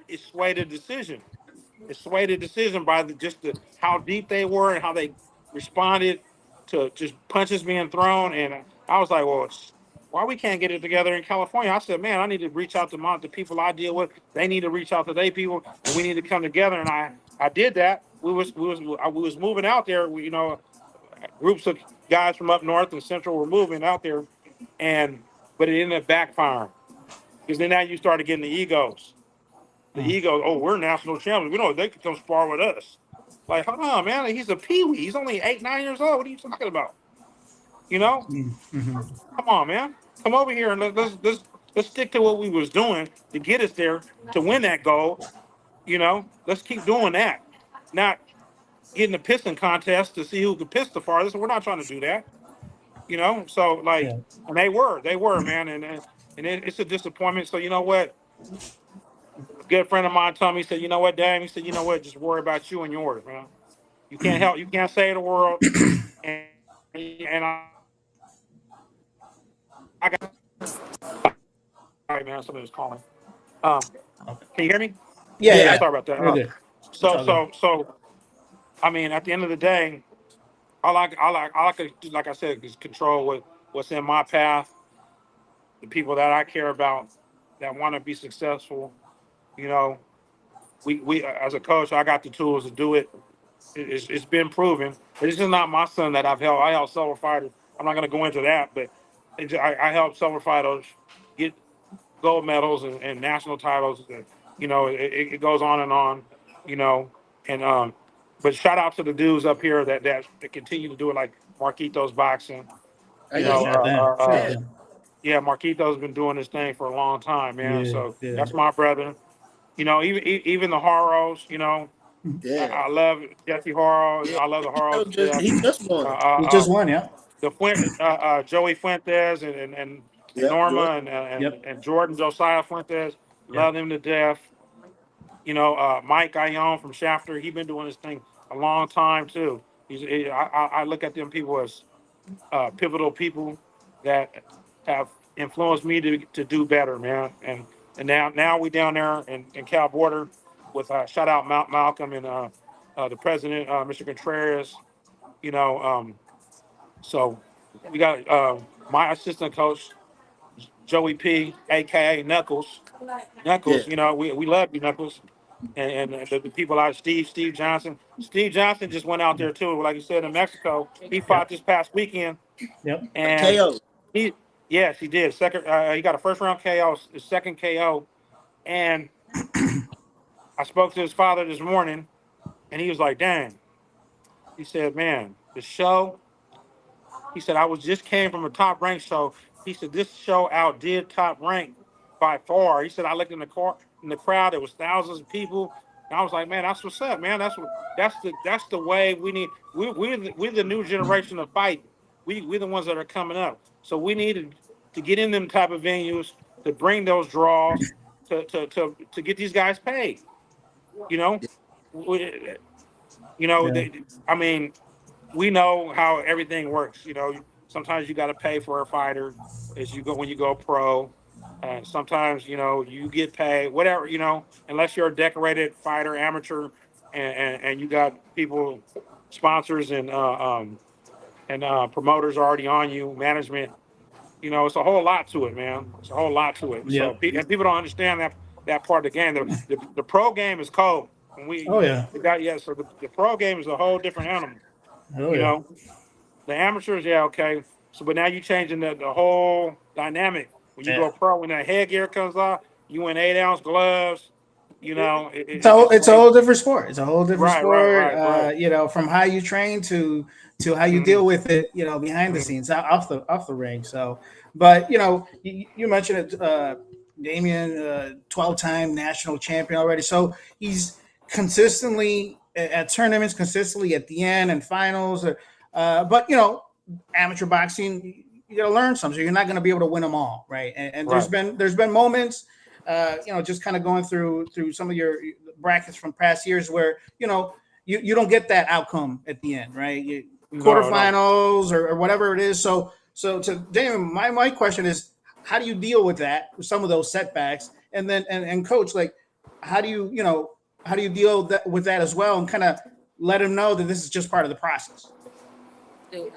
it swayed the decision. It swayed the decision by how deep they were and how they responded to just punches being thrown. And I was like, well, why we can't get it together in California? I said, man, I need to reach out to the people I deal with. They need to reach out to their people, and we need to come together. And I did that. We was moving out there. Groups of guys from up north and central were moving out there, but it ended up backfiring because then now you started getting the egos. The egos. Oh, we're national champions. We know they could come spar with us. Like, hold on, man. He's a peewee. He's only 8, 9 years old. What are you talking about? You know? Mm-hmm. Come on, man. Come over here and let's stick to what we was doing to get us there to win that goal. Let's keep doing that. Not getting a pissing contest to see who could piss the farthest. We're not trying to do that. So like, Yeah. and they were, man, and it's a disappointment. So you know what? A good friend of mine told me, he said, you know what, Dame? He said, you know what? Just worry about you and yours, man. You can't save the world. And I got, all right, man. Somebody's calling. Um, can you hear me? Yeah, Yeah, yeah. Sorry about that. You're good. It's all good. So, I mean, at the end of the day, all I could do, like I said, is control what's in my path, the people that I care about, that want to be successful. You know, we as a coach, I got the tools to do it. It's been proven. This is not my son that I've helped. I helped several fighters. I'm not going to go into that, but I helped several fighters get gold medals and national titles. It goes on and on. You know, and but shout out to the dudes up here that continue to do it, like Marquitos Boxing. You yeah, know, Shout them. Shout yeah, them. yeah, Marquito's been doing this thing for a long time, man. Yeah, So yeah. that's my brother. Even the Haros, yeah. I love Jesse Haro. Yeah, I love the Haros to death. he just Uh, won. uh, He uh, just won, yeah. Joey Fuentes and Yep, George. Norma Yep. and Jordan Josiah Fuentes, love them to death. Mike Ione from Shafter, he's been doing this thing a long time too. I look at them people as pivotal people that have influenced me to do better, man. And now we down there in Cal Border with shout out Malcolm and the president, Mr. Contreras. You know, so we got my assistant coach Joey P, aka Knuckles. Yeah, Knuckles, we love you, Knuckles. And the people out, Steve Johnson. Steve Johnson just went out there too, like you said, in Mexico. He fought Yep. this past weekend. Yep. And KO. yes, he did. Second, he got a first round KO, his second KO. And I spoke to his father this morning, and he was like, "Dang," he said, "Man, the show." He said, "I was just came from a top ranked show." He said, "This show outdid top rank by far." He said, "I looked in the crowd. There was thousands of people." And I was like, "Man, that's what's up, man. That's the way we need. We're the new generation of fight. We're the ones that are coming up. So we needed to get in them type of venues to bring those draws to get these guys paid. You know, We- Yeah. I mean, we know how everything works. Sometimes you got to pay for a fighter as you go when you go pro. Sometimes you get paid whatever unless you're a decorated fighter, amateur, and you got people, sponsors and promoters already on you, management. It's a whole lot to it, man. It's a whole lot to it. So Yep. and people don't understand that part of the game. The pro game is cold. And Oh yeah. so the pro game is a whole different animal. Oh You yeah. know, the amateurs, yeah, okay. So, but now you're changing the whole dynamic. When you Yeah. go pro, when that headgear comes off, you in 8-ounce gloves. It's a whole different sport. It's a whole different right, sport. right. From how you train to how you Mm-hmm, deal with it, behind the mm-hmm. scenes, off the ring. So, but you mentioned it, Damian, 12-time national champion already. So he's consistently at tournaments, consistently at the end and finals. But amateur boxing, you got to learn something. So you're not going to be able to win them all, right? And Right. there's been moments. Just kind of going through some of your brackets from past years where you don't get that outcome at the end, right? No. Quarterfinals or whatever it is. So to Damon, my question is, how do you deal with that, with some of those setbacks, and then and coach, like, how do you deal with that as well, and kind of let him know that this is just part of the process? Dude,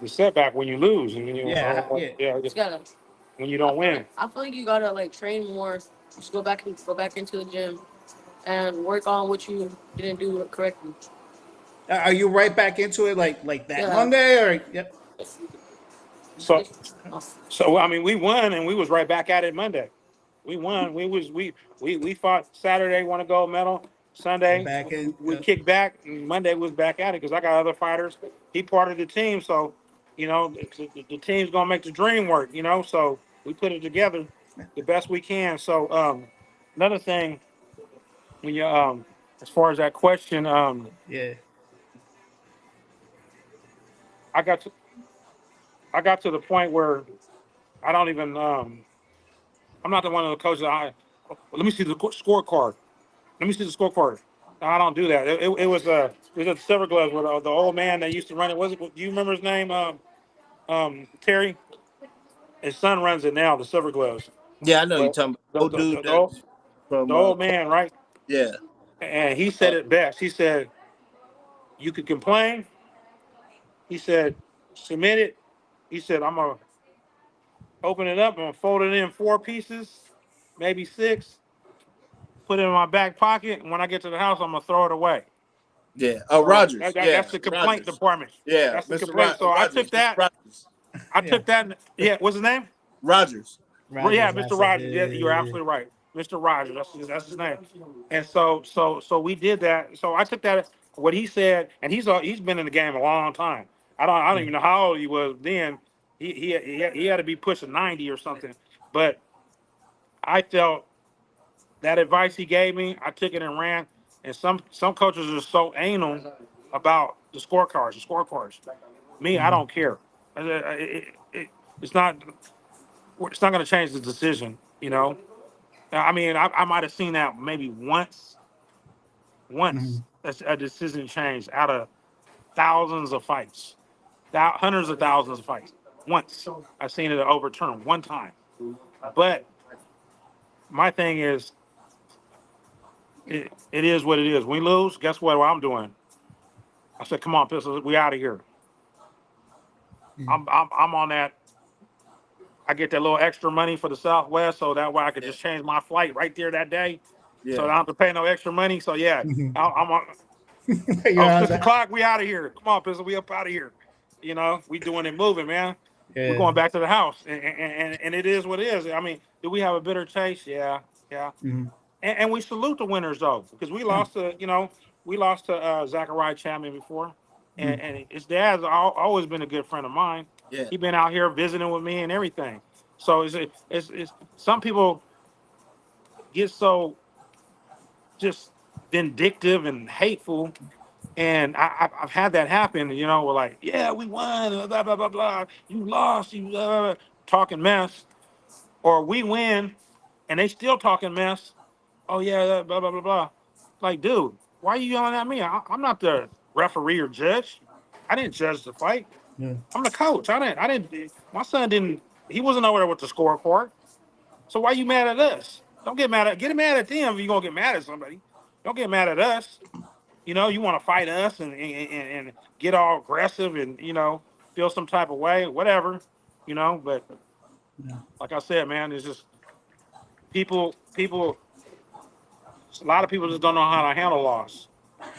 the setback when you lose, and Yeah, yeah. You gotta. when you don't win. I feel like you gotta like train more. Just go back into the gym and work on what you didn't do correctly. Are you right back into it like that Yeah. Monday or yep? So so I mean, we won, and we was right back at it Monday. We won. We fought Saturday, won a gold medal. You're Sunday back in. we kicked back, and Monday was back at it because I got other fighters. He part of the team, so the team's gonna make the dream work. So we put it together the best we can. So another thing, when you as far as that question, Yeah. I got to I got to the point where I don't even I'm not the one of the coaches. Let me see the scorecard. Let me see the scorecard. No, I don't do that. It was a Silver Gloves with the old man that used to run it. Do you remember his name? Terry. His son runs it now. The Silver Gloves. Yeah, I know you're But talking about the old the, dude the, the, that old, the from old man, right? yeah. And he said Uh, it best. He said, "You could complain." He said, "Submit it." He said, "I'm gonna open it up. I'm gonna fold it in 4 pieces, maybe 6. Put it in my back pocket. And when I get to the house, I'm gonna throw it away." yeah. Oh, So Rogers. that's Yeah, the complaint Rogers. department. Yeah, That's the complaint. So I took Rogers. Mr. that. Rogers. I Yeah. took that. Yeah, what's his name? Rogers. Yeah, Rogers, Mr. that's it. Rogers. Yeah, you're absolutely right. Mr. Rogers. That's his name. And so we did that. So I took that what he said, and he's been in the game a long time. I don't even know how old he was then. He had to be pushing 90 or something. But I felt that advice he gave me, I took it and ran. And some coaches are so anal about the scorecards. Me, I Mhm. don't care. It's not. It's not going to change the decision. I mean, I might have seen that maybe once Mhm. a decision changed out of thousands of fights, hundreds of thousands of fights. Once I've seen it overturned one time. But my thing is, it is what it is. We lose. Guess what I'm doing? I said, come on, Pistols, we out of here. Mhm. I'm on that. I get that little extra money for the Southwest, so that way I could Yeah. just change my flight right there that day, so I Yeah. don't have to pay no extra money. So yeah, Mhm. I'm on. You're Oh, on six that. o'clock, we out of here. Come on, Pistol, we up out of here. We doing it moving, man. We're Yeah. going back to the house, and it is what it is. I mean, do we have a bitter taste? Yeah, yeah. Mhm. And we salute the winners though, because we lost to Zachariah Chapman before, and, Mhm. and his dad's always been a good friend of mine. Yeah. He been out here visiting with me and everything. So it's some people get so just vindictive and hateful, and I've had that happen. We're like, yeah, we won, blah blah blah blah. You lost, you talking mess, or we win, and they still talking mess. Oh yeah, blah blah blah blah. Like, dude, why are you yelling at me? I'm not the referee or judge. I didn't judge the fight. Yeah. I'm the coach. I didn't. My son didn't. He wasn't over there with the scorecard. So why you mad at us? Don't get mad at them if you're gonna get mad at somebody. Don't get mad at us. You want to fight us and get all aggressive and feel some type of way, whatever. But Yeah. like I said, man, it's just people. A lot of people just don't know how to handle loss,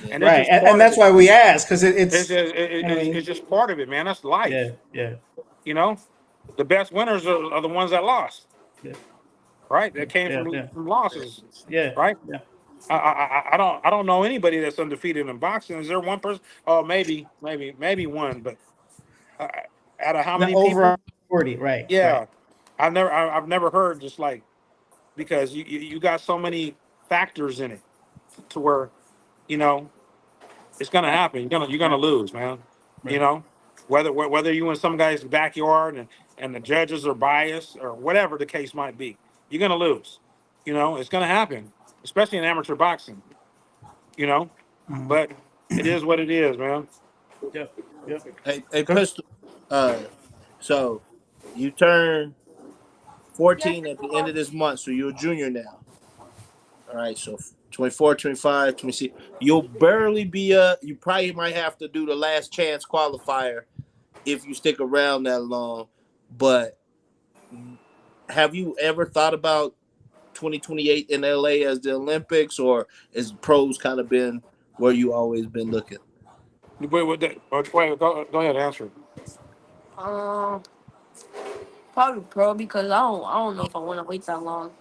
Yeah. and it's Right, just and part of that's it. why we ask because It's it's. just, I it's mean, just part of it, man. That's yeah, life. yeah, You know, the best winners are the ones that lost, yeah, right? That came yeah, from yeah, losses, yeah, right? yeah. I don't know anybody that's undefeated in boxing. Is there one person? Oh, maybe one, but uh, out of how The many over people? 40, right, right. Yeah, I've never heard just like because you got so many factors in it to where you know it's gonna happen. You're gonna Right, lose, man. You right. know, whether you in some guy's backyard and the judges are biased or whatever the case might be, you're gonna lose. It's gonna happen, especially in amateur boxing. You know, Mhm. but it is what it is, man. Yep, yep. Hey, Good. Pistol. Uh, so you turn 14 at the end of this month, so you're a junior now. All right, so 24, 25, 26. You'll barely be you probably might have to do the last chance qualifier if you stick around that long. But have you ever thought about 2028 in LA as the Olympics, or is pros kind of been where you always been looking? Wait, go ahead, answer. Um, Probably pro because I don't know if I want to wait that long.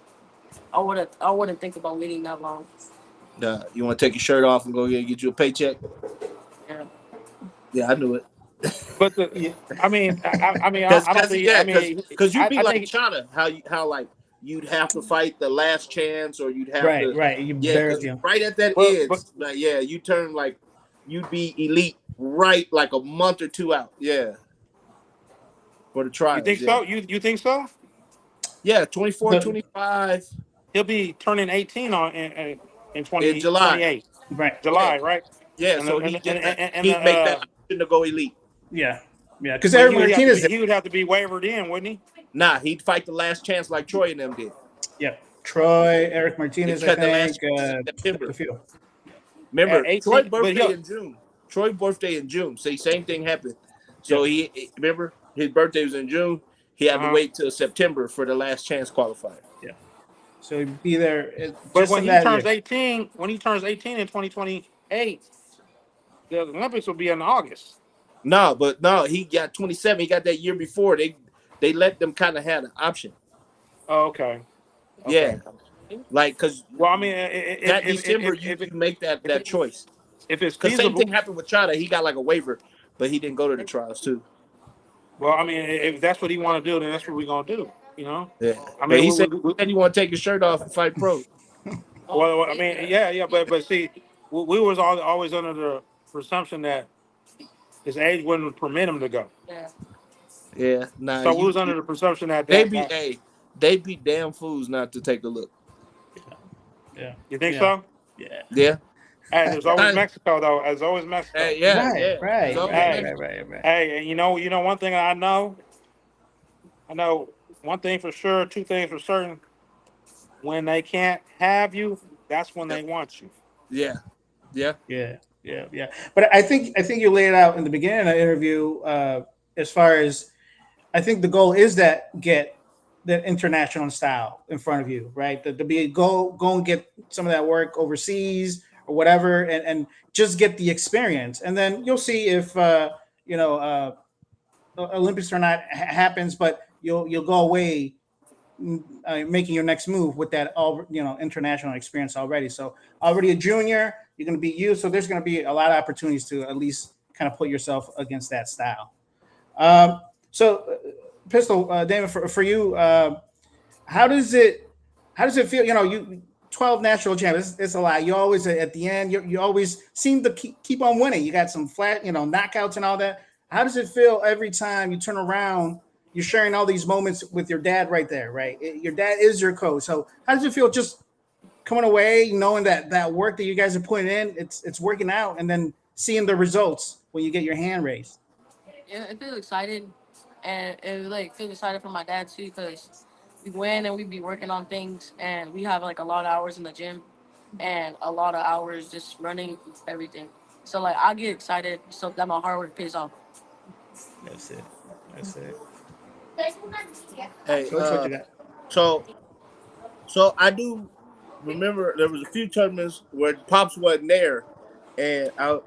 I wouldn't think about waiting that long. You want to take your shirt off and go get you a paycheck? Yeah. Yeah, I knew it. But Yeah, I don't think. Because you'd be I like think. China, how like you'd have to fight the last chance, or you'd have right, to, right. You yeah, because barely, right at that But edge, like, yeah, you turn like you'd be elite right like a month or two out, yeah, for the you think trials, yeah, so? You think so? yeah, 24, the 25 He'll be turning 18 in in 20 July, 28 right. yeah, July, right? yeah, And so the, he get that, and he'd make that option to go elite. Yeah, yeah. Because but Eric Martinez, he would have to be wavered in, wouldn't he? Nah, he'd fight the last chance like Troy and them did. yeah. Troy, Eric They Martinez, I cut the last think, chance in took the September. field. At Remember, Troy 18, but birthday he'll in June. Troy birthday in June. See, same thing happened. So Yep. remember his birthday was in June. He had to uh-huh. wait till September for the last chance qualifier. Yeah. So he'd be there But just in that year. when he turns 18 in 2028, the Olympics will be in August. No, but no, he got 27. He got that year before. They let them kind of have an option. Oh, okay. Yeah, Okay. like because Well, I mean, that December you make if that it, choice. if it's Because same thing feasible, happened with China. He got like a waiver, but he didn't go to the trials too. well, I mean, if that's what he want to do, then that's what we're gonna do. You know, Yeah, I but mean, he said he want to take his shirt off and fight pro. I mean, yeah, but see, we was always under the presumption that his age wouldn't permit him to go. Yeah. Yeah, nah, So we was under the presumption that they that, be that a they be damn fools not to take a look. Yeah. you think Yeah. so? Yeah. Yeah. Hey, there's always Hey, Mexico though. There's always Mexico. yeah, Right, yeah. It's right, always right, Hey, right, Mexico. right, right. hey, and you know one thing I know one thing for sure, two things for certain. When they can't have you, that's when Yep. they want you. Yeah, yeah, Yeah, yeah, yeah. But I think you laid it out in the beginning of the interview. As far as I think the goal is that get that international style in front of you, right? To be go and get some of that work overseas or whatever, and just get the experience, and then you'll see if you know Olympics or not happens, but you'll go away making your next move with that all international experience already. So already a junior, you're going to be you. So there's going to be a lot of opportunities to at least kind of put yourself against that style. So Pistol, Damon, for you, how does it feel? You know, you 12 national champions. It's a lot. You always at the end. You always seem to keep on winning. You got some flat, knockouts and all that. How does it feel every time you turn around? You're sharing all these moments with your dad right there, right? Your dad is your coach. So how does it feel just coming away, knowing that work that you guys are putting in, it's working out, and then seeing the results when you get your hand raised? Yeah, I feel excited, and it like feel excited for my dad too because we win and we be working on things, and we have like a lot of hours in the gym, and a lot of hours just running everything. So like I get excited so that my hard work pays off. That's it. That's it. Hey, Coach, what you got? so I do remember there was a few tournaments where Pops wasn't there, and I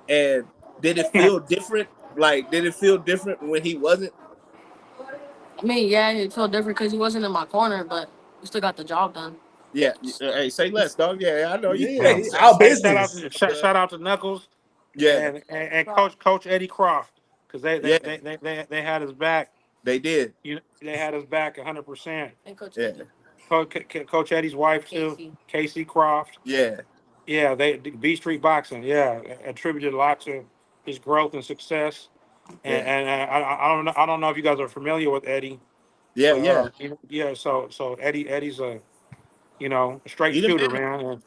and did it feel different? Like, did it feel different when he wasn't? I mean, yeah, it felt different because he wasn't in my corner, but we still got the job done. Yeah. Hey, say less, dog. Yeah, I know you. Yeah, Hey, our Hey, business. shout out to Knuckles yeah, and Coach Eddie Croft because yeah, they had his back. they did. They had his back 100%. And Coach Yeah, Eddie, Coach Eddie's wife too, Casey. Casey Croft. yeah, Yeah, they B Street Boxing. Yeah, attributed a lot to his growth and success. yeah, And I don't know if you guys are familiar with Eddie, yeah, but yeah. yeah. So Eddie's a a straight He the shooter, man. man,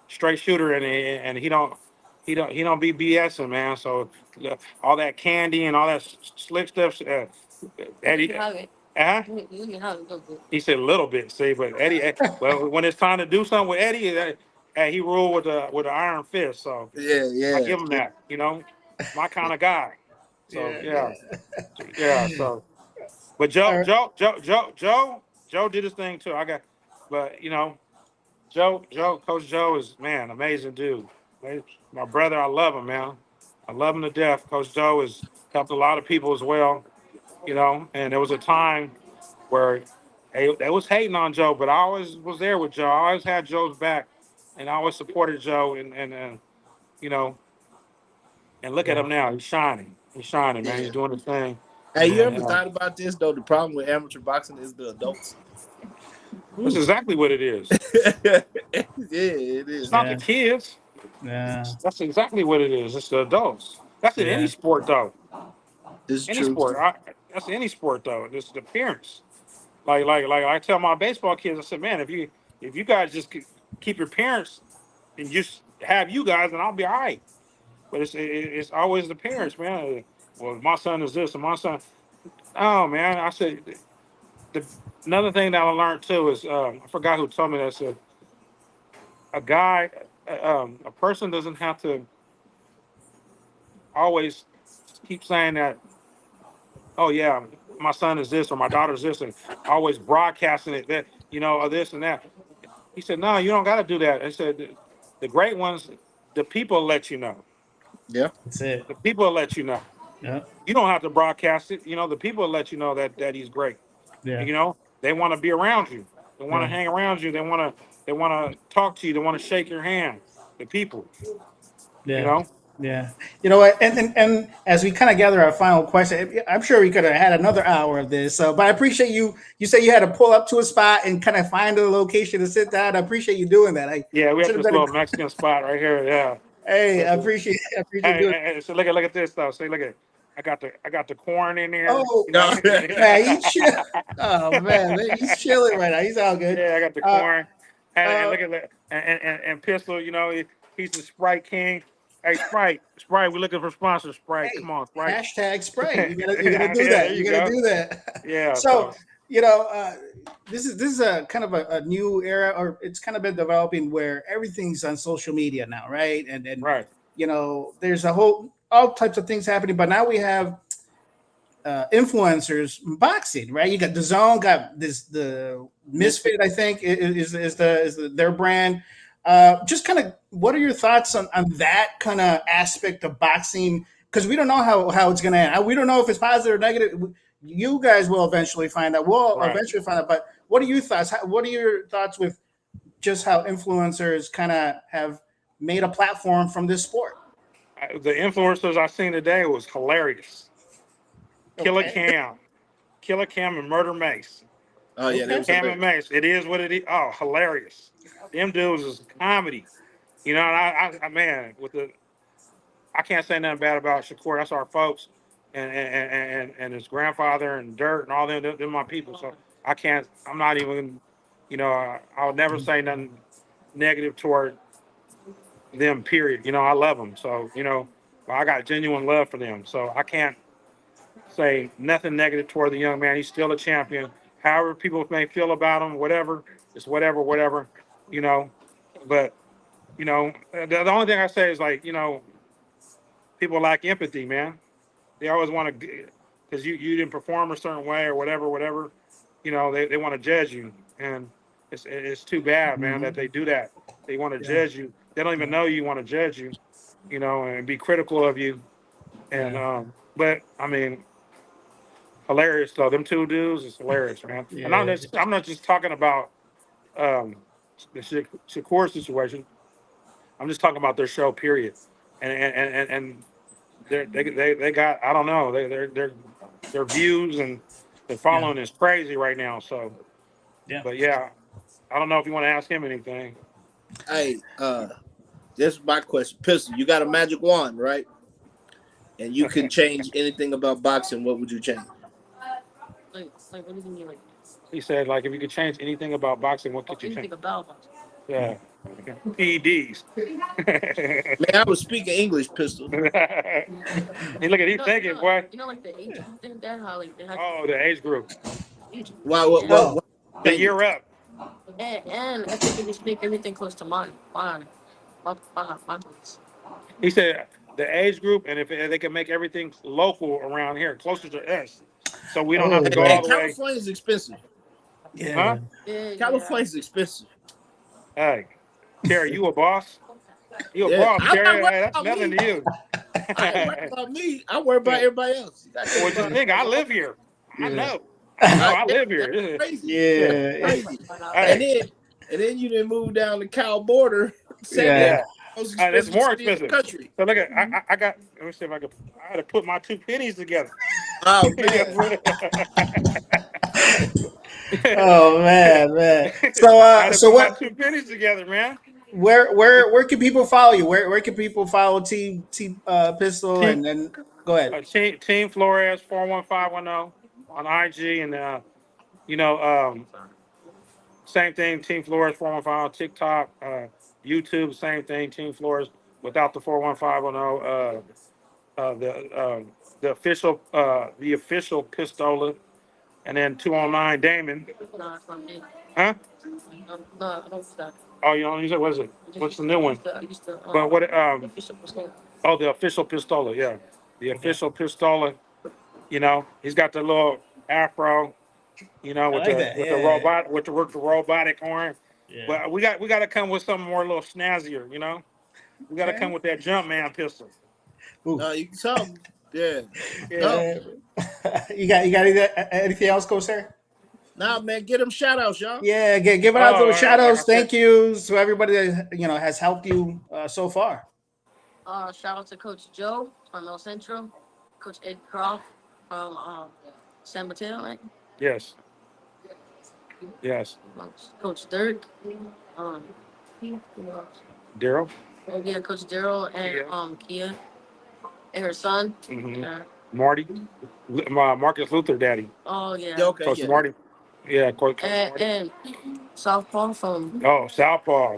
straight shooter, and he don't be BSing, man. So all that candy and all that slick stuff, Eddie. Have it. Huh? You can have it a little bit. He said a little bit, see, but Eddie. Well, when it's time to do something with Eddie, he ruled with the iron fist. So Yeah, I yeah, give him that. My kind of guy. So Yeah. So but All Joe right. Joe Joe Joe Joe Joe did his thing too. But Coach Joe is man, amazing dude. My brother, I love him, man. I love him to death. Coach Joe has helped a lot of people as well, And there was a time where they was hating on Joe, but I always was there with Joe. I always had Joe's back, and I always supported Joe. And you know, and look at Yeah. him now. He's shining, man. Yeah. He's doing his thing. Hey, you And ever thought about this though? The problem with amateur boxing is the adults. that's exactly what it is. Yeah, it It's is. not the Yeah. kids. Yeah. That's exactly what it is. It's the adults. That's in any Yeah. sport, though. It's Any true. sport. That's any sport, though. It's the parents. Like I tell my baseball kids, I said, man, if you guys just keep your parents and just have you guys, then I'll be all right. But it's always the parents, man. Well, my son is this, and my son. Oh man, I said the another thing that I learned too is I forgot who told me that. Said a guy, a person doesn't have to always keep saying that. Oh yeah, my son is this or my daughter's this, and always broadcasting it that or this and that. He said, no, you don't got to do that. I said, the great ones, the people let you know. Yeah. That's it. The people will let you know. Yeah. You don't have to broadcast it. The people will let you know that he's great. Yeah. They want to be around you. They want to Right. hang around you. They want to talk to you. They want to shake your hand. The people, you Yeah. know. Yeah. You know what? And as we kind of gather our final question, I'm sure we could have had another hour of this. So, but I appreciate you. You said you had to pull up to a spot and kind of find a location to sit down. I appreciate you doing that. I Yeah, we have should have this been. little Mexican spot right here. Yeah. Hey, But, I appreciate. I appreciate hey, doing. hey, hey, so look at this though. See, look at I got the corn in there. Oh, No. man, he's chill. Oh man, he's chilling right now. He's all good. Yeah, I got the Uh, corn. And uh, look at that. And Pistol, he's the Sprite King. Hey, Sprite, we're looking for sponsors. Sprite, hey, come on, Sprite. hashtag spray. You gotta Yeah, do there that. you You gotta go. do that. Yeah, So so this is a kind of a new era, or it's kind of been developing where everything's on social media now, right? And right, there's all types of things happening, but now we have influencers boxing, right? You got the Zone, got the Misfit, I think their brand. Just kind of, what are your thoughts on that kind of aspect of boxing? Because we don't know how it's going to end. We don't know if it's positive or negative. You guys will eventually find out. We'll right. eventually find out. But what are your thoughts? What are your thoughts with just how influencers kind of have made a platform from this sport? The influencers I seen today was hilarious. Killer Okay. Cam, Killer Cam, and Murder Mace. Oh yeah, that Okay. was Cam and hilarious. Mace. It is what it is. Oh, hilarious. Them dudes is comedy. And I man, I can't say nothing bad about Shakur. That's our folks, and his grandfather and Dirt and all them. They're my people. So I can't. I'm not even. I'll never say nothing negative toward them. Period. I love them. So I got genuine love for them. So I can't say nothing negative toward the young man. He's still a champion. However people may feel about him, whatever, it's whatever. You know, but the only thing I say is like people lack empathy, man. They always want to, because you didn't perform a certain way or whatever. They want to judge you, and it's too bad, man, that Mhm. they do that. They want to Yeah. judge you. They don't even Yeah. know you want to judge you, and be critical of you. And Yeah. but I mean, hilarious though. Them two dudes is hilarious, man. And Yeah. I'm not just talking about um, the Shakur situation. I'm just talking about their show, period. And they got, I don't know, their views and their Yeah. following is crazy right now. So, Yeah. but yeah, I don't know if you want to ask him anything. Hey, this is my question. Pistol, you got a magic wand, right? And you can change anything about boxing. What would you change? Like what do you mean like He said, like, if you could change anything about boxing, what could you anything change? about boxing? Yeah, PEDs. Man, I was speaking English, Pistol. Hey, look at he's thinking, boy. Like the age thing that how like they had Oh, the age group, age. Why? What? Yeah. What the changes? year up. And if they could just make everything close to mine, my place. He said, the age group, and if they can make everything local around here, closer to us, so we don't have to Oh go Hey, all man, the way. California's expensive. yeah. Huh? Yeah. California's expensive. Hey, Terry, you a boss? You a Yeah, boss, I'm not Terry? worried Hey, that's about nothing me. to you. I ain't worried about me. I worry about Yeah. everybody else. You gotta think Well, just about think, I it. live here. I Yeah. know. I know. I Yeah, live that's here. crazy. Yeah. Yeah. Crazy. And Hey, then you didn't move down the Cal border. San Diego, Yeah. yeah. most It's expensive more city in the expensive. country. So look at I got. Let me see if I can. I had to put my two pennies together. Oh You know man. what I'm saying? Oh man. I had to So put my what? two pennies together, man. Where can people follow you? Where can people follow Team Pistol? Team And then go ahead. Team Flores 41510 on IG, and you know same thing. Team Flores 415 on TikTok, YouTube, same thing. Team Flores without the 41510. The official Pistola, and then 209 Damon. No, it's not me. Huh? No, I don't stop. Oh, you don't use it? What is it? What's the new one? I used to, But what? official person. Oh, the official Pistola. Yeah, the official Pistola. You know, he's got the little afro. You know, I with like the that. with the Yeah. robot with the robotic arm. Yeah. But we got to come with something more a little snazzier. You know, we got to Okay. come with that Jumpman pistol. Ooh. You something. Yeah. Yeah. No. Yeah. You got anything else, Coach Sarah? Nah, man, get them shout outs, y'all. Yeah, giving out Oh, those shout like I outs. said, Thank yous to everybody that has helped you so far. Shout out to Coach Joe from El Centro, Coach Ed Croft from San Mateo, right? yes, yes. Coach Dirk, um, who else? Daryl. Oh, yeah, Coach Daryl and Yeah. Kia and her son. Hmm. Uh, Marty, Marcus Luther, daddy, oh Yeah, yeah, okay, Coach yeah. Marty. Yeah, Coach Marty. and Southpaw from Oh, Southpaw,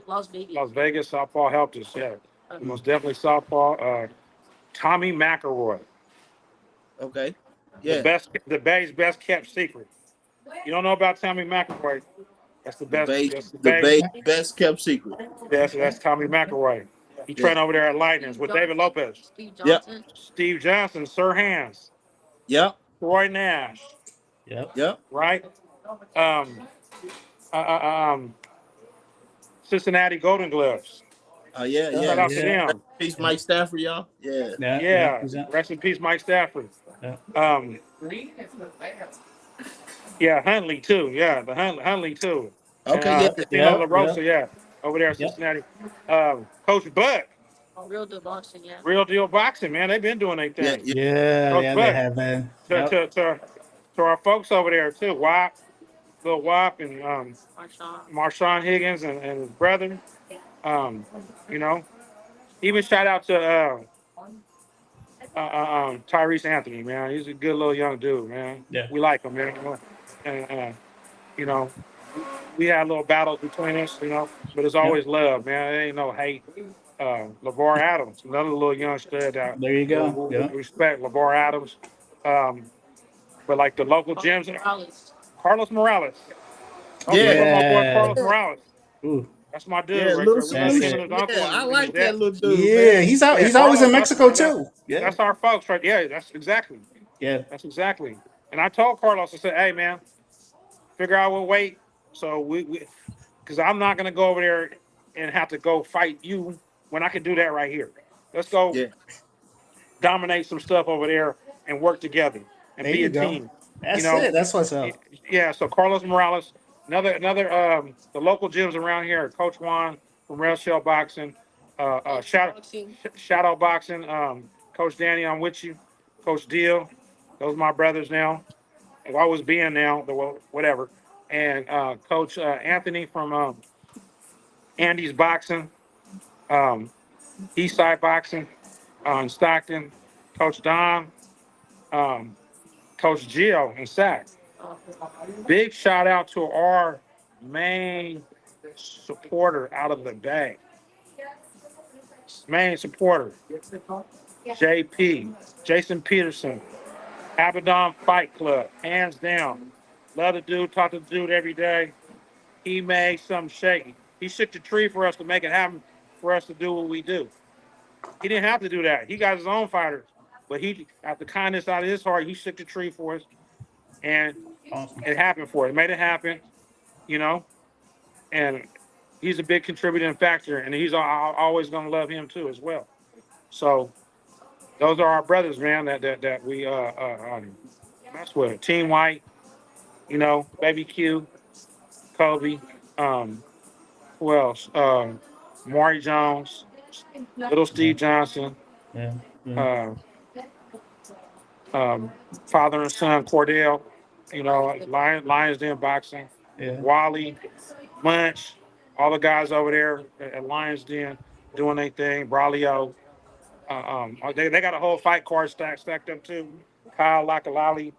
Las Vegas. Las Vegas. Southpaw helped us. Yeah, Uh, most definitely Southpaw. Tommy McElroy, Okay. Yeah. the Bay's best kept secret. You don't know about Tommy McElroy? That's the best. That's the The Bay. Bay best kept secret. That's Tommy McElroy. He Yeah. trained over there at Lightnings with David Lopez, Steve Yep. Johnson. Steve Johnson, Sir Hands, Yep. Troy Nash, Yep. Yep. right? Um, uh, uh, um, Cincinnati Golden Gloves. Yeah, Oh, Shout yeah. out to yeah. them. Peace, Yeah. Mike Stafford, y'all. Yeah. Yeah. Yeah. Yeah, rest in peace, Mike Stafford. Yeah. Um, yeah, Huntley too. Yeah, the Huntley too, and Okay, yeah. Casino La Yep. Rosa. Yep. Yeah, over there in Yep. Cincinnati. Coach Buck, Real good boxing, yeah. Real Deal Boxing, man. They've been doing their Yeah, thing. yeah. Yeah. Coach Yeah. They Buck, have been. to Yep. to to, to our folks over there too. Wap, Lil Wap, and Marshawn. Marshawn Higgins and his brother. Um, you know, even shout out to Tyrese Anthony, man. He's a good little young dude, man. Yeah. We like him, man. And you know, we had little battles between us, you know, but it's Yep. always love, man. It ain't no hate. LeVar Adams, another little youngster that There you go. we Yep. respect. LeVar Adams, um, but like the local gyms, Morales. Carlos Morales. Don't sleep Yeah. on my boy Yeah. Carlos Morales. Ooh. That's my dude Yeah. right Little there. We love That's him solution. and it. his uncle Yeah. I and his like dad. that little dude, Yeah. man. He's out. Yeah, He's always in Carlos. Mexico too. Yeah. That's our folks right. Yeah, that's exactly. Yeah. That's exactly. And I told Carlos, I said, "Hey, man, figure out what weight. So because I'm not gonna go over there and have to go fight you when I can do that right here. Let's go Yeah. dominate some stuff over there and work together and There be you a go. team. You That's know, it. That's what's up. yeah. So Carlos Morales, another the local gyms around here, Coach Juan from Rail Shell Boxing, Boxing. Shadow Boxing, Coach Danny, I'm with you, Coach Deal, those are my brothers now. Well, I was being now, whatever, and Coach Anthony from Andy's Boxing, um, Eastside Boxing in Stockton, Coach Don, um, Coach Gio in Sac. Big shout out to our main supporter out of the Bay. Main supporter, JP, Jason Peterson, Abaddon Fight Club, hands down. Love the dude, talk to the dude every day. He made something shaky. He shook the tree for us to make it happen, for us to do what we do. He didn't have to do that. He got his own fighters, but he, out the kindness out of his heart, he shook the tree for us, and Awesome. it happened for us. It made it happen, you know. And he's a big contributing factor, and he's always going to love him too as well. So those are our brothers, man. That we mess with. Team White, you know, Baby Q, Kobe, who else? Maury Jones, Little Steve Johnson, Yeah. uh, father and son Cordell, you know, Lions Den Boxing, Yeah. Wally, Munch, all the guys over there at Lions Den doing their thing. Braulio, they got a whole fight card stacked up too. Kyle Lakalali,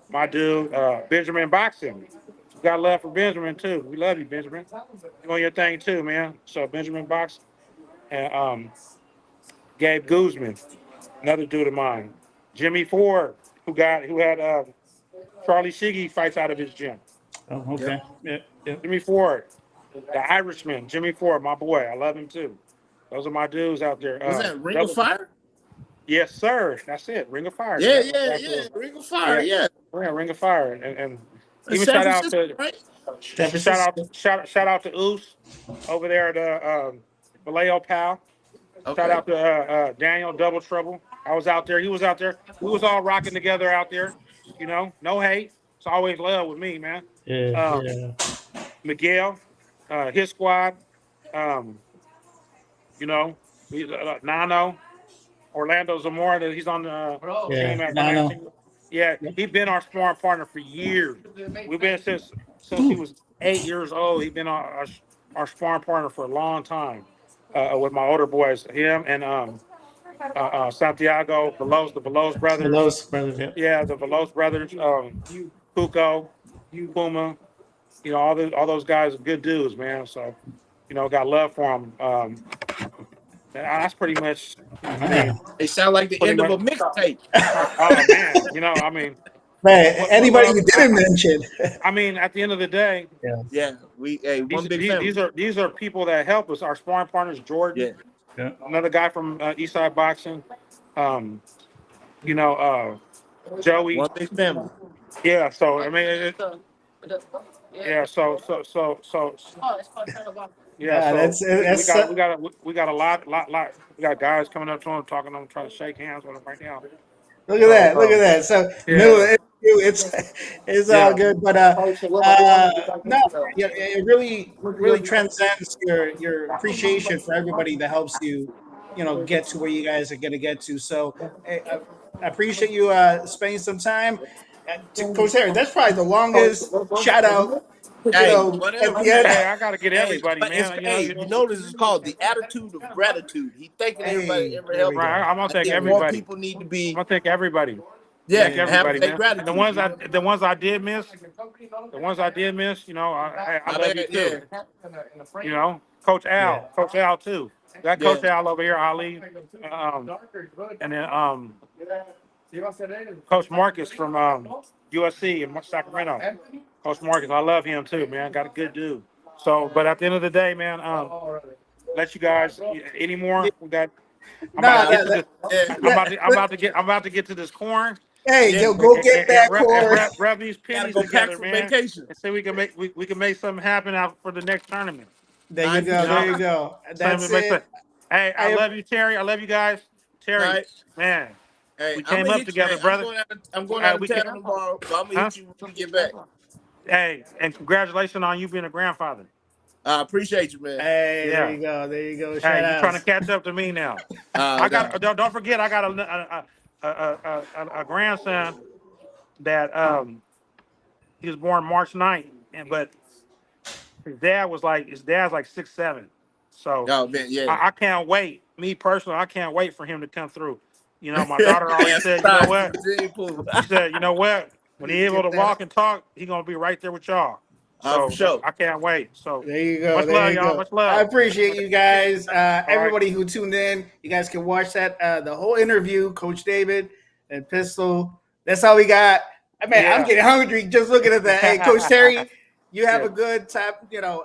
my dude, Benjamin Boxing. We got love for Benjamin too. We love you, Benjamin. Doing your thing too, man. So Benjamin Boxing and Gabe Guzman, another dude of mine. Jimmy Ford, who had Charlie Shiggy fights out of his gym. Oh, okay. Yeah. Jimmy Ford, the Irishman, Jimmy Ford, my boy. I love him too. Those are my dudes out there. Was that Ring of Fire? Yes, sir. That's it. Ring of Fire. Yeah. Ring of Fire. Yeah. Ring of Fire. And even San shout out Francisco, to right? shout out to Oos over there at Vallejo Pal. Okay. Shout out to Daniel Double Trouble. I was out there. He was out there. We was all rocking together out there. You know, no hate. It's always love with me, man. Yeah. Miguel, his squad. You know, Nano, Orlando Zamora. He's on the team at Nano. Yeah, he's been our sparring partner for years. We've been since he was 8 years old. He's been our sparring partner for a long time. With my older boys, him and Santiago, the Veloz brothers. Veloz brothers, yeah. Yeah, the Veloz brothers, Puko, Puma, you know, all those guys are good dudes, man. So, you know, got love for them. That's pretty much. I mean, It sounds like the end of a mixtape. Oh man, you know, I mean, Man, anybody you didn't mention. I mean, at the end of the day, Yeah, one big family. these are people that help us. Our sparring partners, Jordan, another guy from Eastside Boxing, you know, Joey. One big family. Yeah, so I mean, yeah, so yeah, so we got a lot. We got guys coming up to him, talking to him, trying to shake hands with him right now. Look at that. So it's all good, but no, it really transcends your appreciation for everybody that helps you, you know, get to where you guys are gonna get to. So I appreciate you spending some time. To Coach Harry, that's probably the longest shout out. Hey, I gotta get everybody, man. You know this is called the attitude of gratitude. He thanking everybody every help. Right, I'm gonna thank More everybody. people need to be. I'm gonna thank everybody. Yeah, Thank everybody, man. gratitude. The ones I did miss, you know, I love you too. You know, Coach Al too. Got Coach Al over here, Ali, and then Coach Marcus from USC in Sacramento. Coach Marcus, I love him too, man. Got a good dude. So, but at the end of the day, man, let you guys any more. We got. I'm about to get to this corn. Hey, go get that corn. Rub these pennies together, man. Vacation. And see we can make something happen out for the next tournament. There you go. That's it. Hey, I love you, Terry. I love you guys. Terry, man. Hey, we came up together, brother. I'm going out of town tomorrow, but I'm gonna hit you when we get back. Hey, and congratulations on you being a grandfather. I appreciate you, man. Hey, there you go. Hey, you're trying to catch up to me now. Don't forget, I got a grandson that he was born March 9th, but his dad's like 6'7". So I can't wait. Me personally, I can't wait for him to come through. You know, my daughter always said, you know what? She said, you know what? When he's able to walk and talk, he's gonna be right there with y'all. So for sure. I can't wait. So there you go. Much love, y'all. Much love. I appreciate you guys. Everybody who tuned in, you guys can watch that the whole interview, Coach David and Pistol. That's all we got. I'm getting hungry just looking at that. Hey, Coach Terry, you have a good time. You know,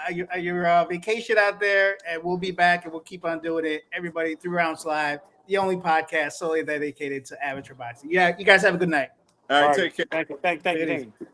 your vacation out there, and we'll be back, and we'll keep on doing it. Everybody, 3 Rounds Live, the only podcast solely dedicated to amateur boxing. Yeah, you guys have a good night. All All right, right. take care. Thank you. Thank you. Take it Thank easy. you.